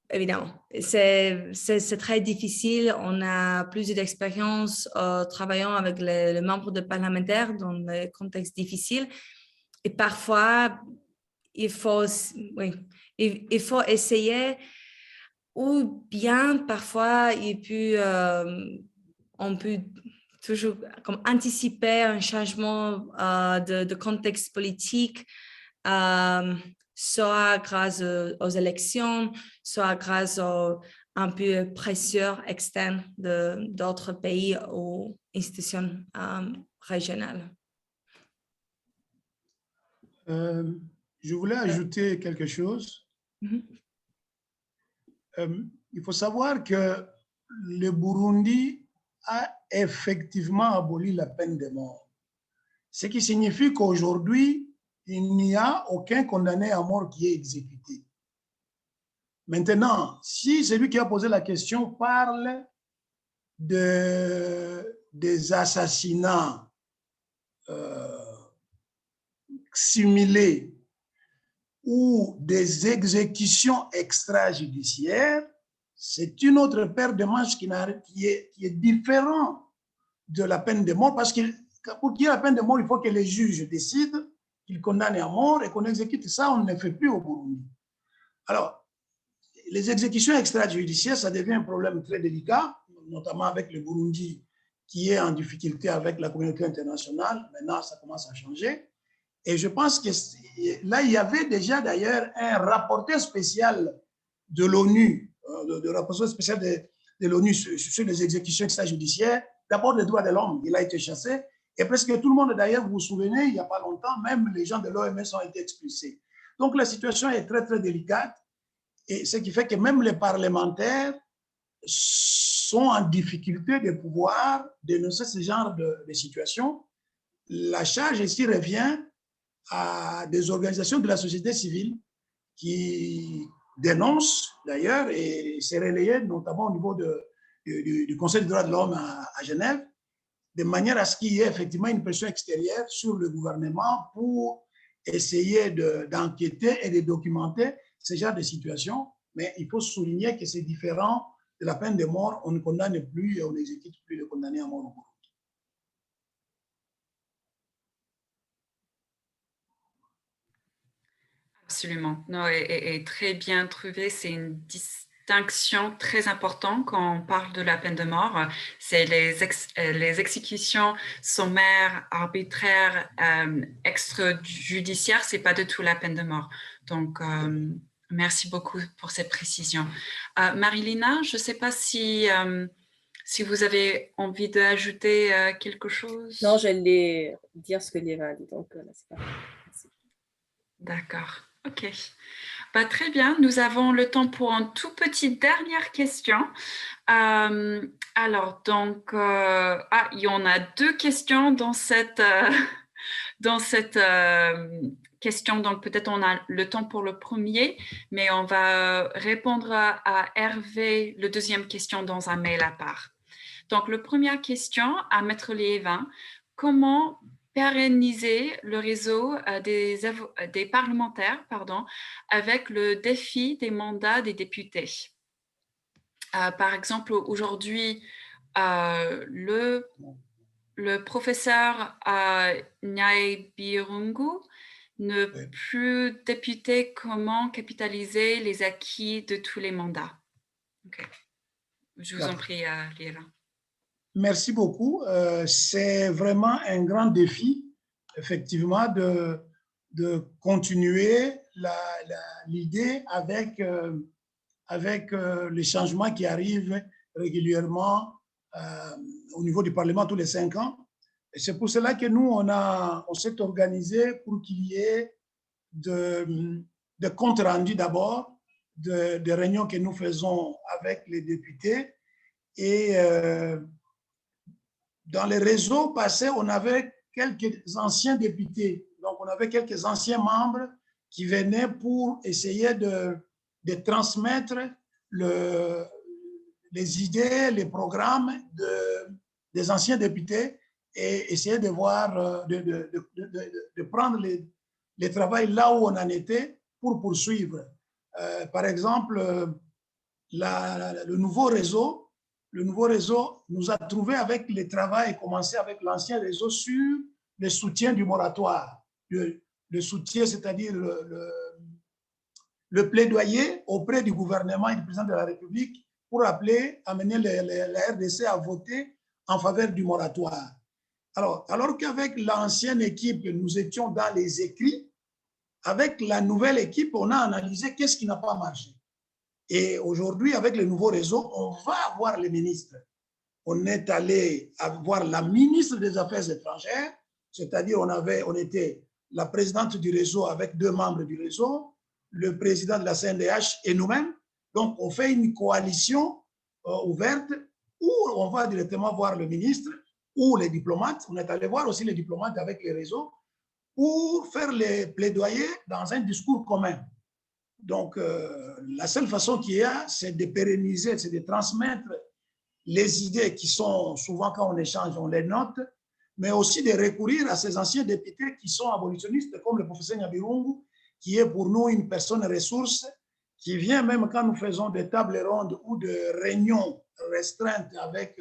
évidemment, c'est très difficile. On a plus d'expérience travaillant avec les membres de parlementaires dans le contexte difficile. Et parfois, il faut essayer, ou bien parfois, on peut toujours comme anticiper un changement de contexte politique, soit grâce aux élections, soit grâce à un peu pression externe d'autres pays ou institutions régionales. Je voulais ajouter quelque chose. il faut savoir que le Burundi a effectivement aboli la peine de mort. Ce qui signifie qu'aujourd'hui, il n'y a aucun condamné à mort qui est exécuté. Maintenant, si celui qui a posé la question parle des assassinats simulés ou des exécutions extrajudiciaires, c'est une autre paire de manches qui est différente de la peine de mort, parce que pour qu'il y ait la peine de mort, il faut que les juges décident qu'ils condamnent à mort et qu'on exécute ça. On ne le fait plus au Burundi. Alors, les exécutions extrajudiciaires, ça devient un problème très délicat, notamment avec le Burundi qui est en difficulté avec la communauté internationale. Maintenant, ça commence à changer. Et je pense que là, il y avait déjà d'ailleurs un rapporteur spécial de l'ONU, le rapporteur spécial de l'ONU sur les exécutions extrajudiciaires, d'abord des droits de l'homme. Il a été chassé. Et presque tout le monde, d'ailleurs, vous vous souvenez, il n'y a pas longtemps, même les gens de l'OMS ont été expulsés. Donc, la situation est très, très délicate. Et ce qui fait que même les parlementaires sont en difficulté de pouvoir dénoncer ce genre de situation. La charge ici revient à des organisations de la société civile qui dénoncent d'ailleurs, et c'est relayé notamment au niveau du Conseil des droits de l'homme à Genève, de manière à ce qu'il y ait effectivement une pression extérieure sur le gouvernement pour essayer d'enquêter et de documenter ce genre de situation. Mais il faut souligner que c'est différent de la peine de mort. On ne condamne plus et on n'exécute plus les condamnés à mort au Burundi. Absolument. Non, et très bien trouvé. C'est une distinction très importante quand on parle de la peine de mort. C'est les exécutions sommaires, arbitraires, extrajudiciaires. C'est pas du tout la peine de mort. Donc, merci beaucoup pour cette précision. Marilina, je ne sais pas si vous avez envie d'ajouter quelque chose. Non, j'allais dire ce que Léva a dit. Donc, là, c'est pas. Merci. D'accord. OK. Très bien. Nous avons le temps pour une toute petite dernière question. Alors, donc, il y en a 2 questions dans cette question. Donc, peut-être on a le temps pour le premier, mais on va répondre à Hervé, le deuxième question, dans un mail à part. Donc, la première question à Maître Liévin: comment pérenniser le réseau des parlementaires avec le défi des mandats des députés? Par exemple, aujourd'hui, le professeur Nyai Birungu ne peut plus député. Comment capitaliser les acquis de tous les mandats? Okay. Je vous en prie, Liévin. Merci beaucoup. C'est vraiment un grand défi, effectivement, de continuer l'idée avec les changements qui arrivent régulièrement au niveau du Parlement tous les 5 ans. Et c'est pour cela que nous, on s'est organisé pour qu'il y ait de comptes rendus d'abord, de réunions que nous faisons avec les députés. Et dans les réseaux passés, on avait quelques anciens députés. Donc, on avait quelques anciens membres qui venaient pour essayer de transmettre les idées, les programmes des anciens députés et essayer de voir, de prendre les travaux là où on en était pour poursuivre. Par exemple, le nouveau réseau nous a trouvé avec le travail commencé avec l'ancien réseau sur le soutien du moratoire. Le soutien, c'est-à-dire le plaidoyer auprès du gouvernement et du président de la République pour amener la RDC à voter en faveur du moratoire. Alors qu'avec l'ancienne équipe, nous étions dans les écrits, avec la nouvelle équipe, on a analysé qu'est-ce qui n'a pas marché. Et aujourd'hui, avec le nouveau réseau, on va avoir les ministres. On est allé voir la ministre des Affaires étrangères, c'est-à-dire on était la présidente du réseau avec 2 membres du réseau, le président de la CNDH et nous-mêmes. Donc, on fait une coalition ouverte où on va directement voir le ministre ou les diplomates. On est allé voir aussi les diplomates avec les réseaux pour faire les plaidoyers dans un discours commun. Donc, la seule façon qu'il y a, c'est de pérenniser, c'est de transmettre les idées qui sont souvent, quand on échange, on les note, mais aussi de recourir à ces anciens députés qui sont abolitionnistes, comme le professeur Nyabirungu, qui est pour nous une personne ressource, qui vient même quand nous faisons des tables rondes ou des réunions restreintes avec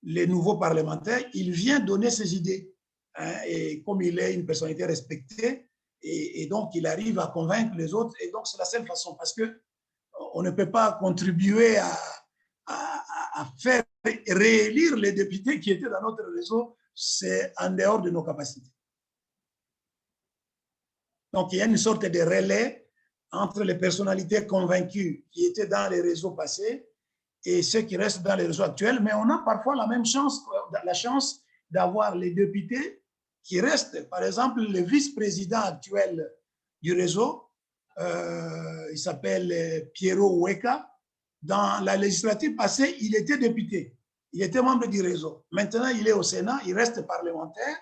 les nouveaux parlementaires, il vient donner ses idées. Hein, et comme il est une personnalité respectée, et donc il arrive à convaincre les autres, et donc c'est la seule façon, parce qu'on ne peut pas contribuer à faire réélire les députés qui étaient dans notre réseau, c'est en dehors de nos capacités. Donc, il y a une sorte de relais entre les personnalités convaincues qui étaient dans les réseaux passés et ceux qui restent dans les réseaux actuels, mais on a parfois la chance d'avoir les députés qui restent. Par exemple, le vice-président actuel du réseau, il s'appelle Piero Weka. Dans la législature passée, il était député. Il était membre du réseau. Maintenant, il est au Sénat, il reste parlementaire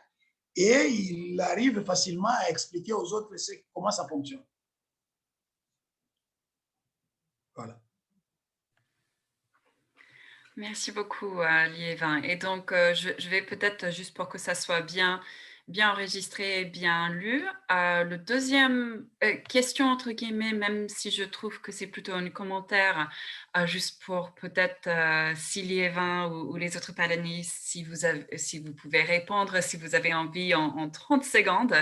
et il arrive facilement à expliquer aux autres comment ça fonctionne. Voilà. Merci beaucoup, Liévin. Et donc, je vais peut-être, juste pour que ça soit bien enregistré et bien lu, le deuxième question, entre guillemets, même si je trouve que c'est plutôt un commentaire, juste pour peut-être, si Liévin ou les autres panélistes, si vous pouvez répondre, si vous avez envie en 30 secondes.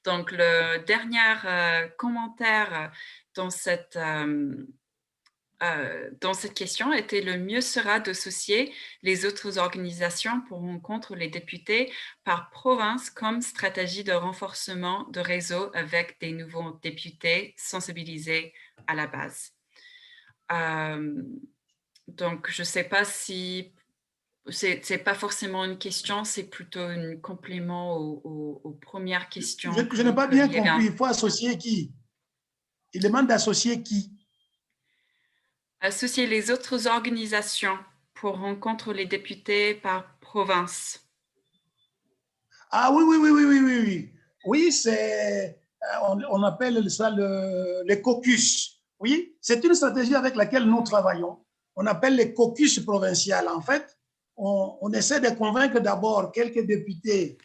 Donc, le dernier commentaire dans cette question était: le mieux sera d'associer les autres organisations pour rencontrer les députés par province comme stratégie de renforcement de réseau avec des nouveaux députés sensibilisés à la base. Donc, je ne sais pas si c'est pas forcément une question, c'est plutôt un complément aux premières questions. Je n'ai pas bien compris. Il faut associer qui? Il demande d'associer qui? Associer les autres organisations pour rencontrer les députés par province. Ah oui, oui, oui, oui, oui, oui, oui. Oui, c'est, on appelle ça les caucus. Oui, c'est une stratégie avec laquelle nous travaillons. On appelle les caucus provinciales. En fait, on essaie de convaincre d'abord quelques députés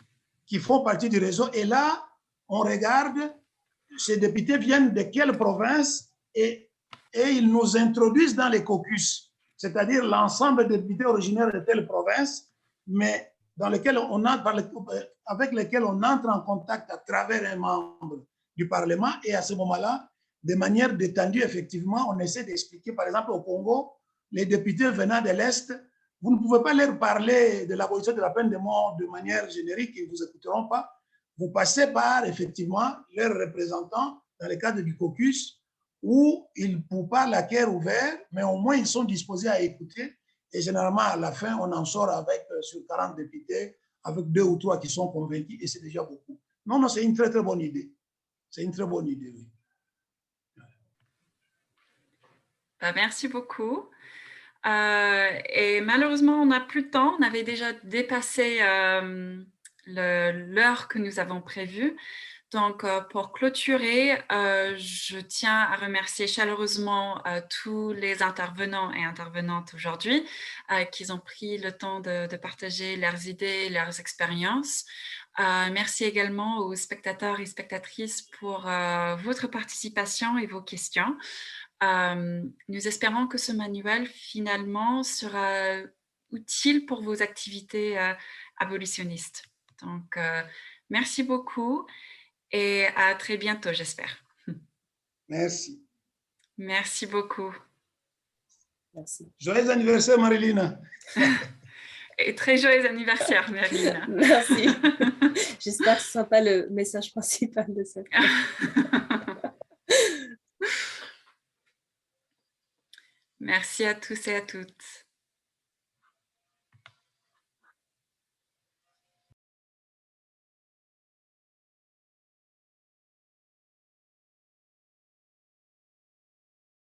qui font partie du réseau. Et là, on regarde ces députés viennent de quelle province et ils nous introduisent dans les caucus, c'est-à-dire l'ensemble des députés originaires de telle province, mais dans lesquels avec lesquels on entre en contact à travers un membre du Parlement. Et à ce moment-là, de manière détendue, effectivement, on essaie d'expliquer, par exemple, au Congo, les députés venant de l'Est, vous ne pouvez pas leur parler de l'abolition de la peine de mort de manière générique, ils ne vous écouteront pas. Vous passez par, effectivement, leurs représentants dans le cadre du caucus où ils ne parlent à cœur ouvert, mais au moins ils sont disposés à écouter. Et généralement, à la fin, on en sort avec, sur 40 députés, avec 2 ou 3 qui sont convaincus, et c'est déjà beaucoup. Non, non, c'est une très, très bonne idée. C'est une très bonne idée, oui. Merci beaucoup. Et malheureusement, on n'a plus de temps. On avait déjà dépassé l'heure que nous avons prévue. Donc, pour clôturer, je tiens à remercier chaleureusement tous les intervenants et intervenantes aujourd'hui qui ont pris le temps de partager leurs idées, leurs expériences. Merci également aux spectateurs et spectatrices pour votre participation et vos questions. Nous espérons que ce manuel finalement sera utile pour vos activités abolitionnistes. Donc, merci beaucoup. Et à très bientôt, j'espère. Merci. Merci beaucoup. Merci. Joyeux anniversaire, Marilina. Et très joyeux anniversaire, Marilina. Merci. J'espère que ce ne sera pas le message principal de cette fois. Merci à tous et à toutes.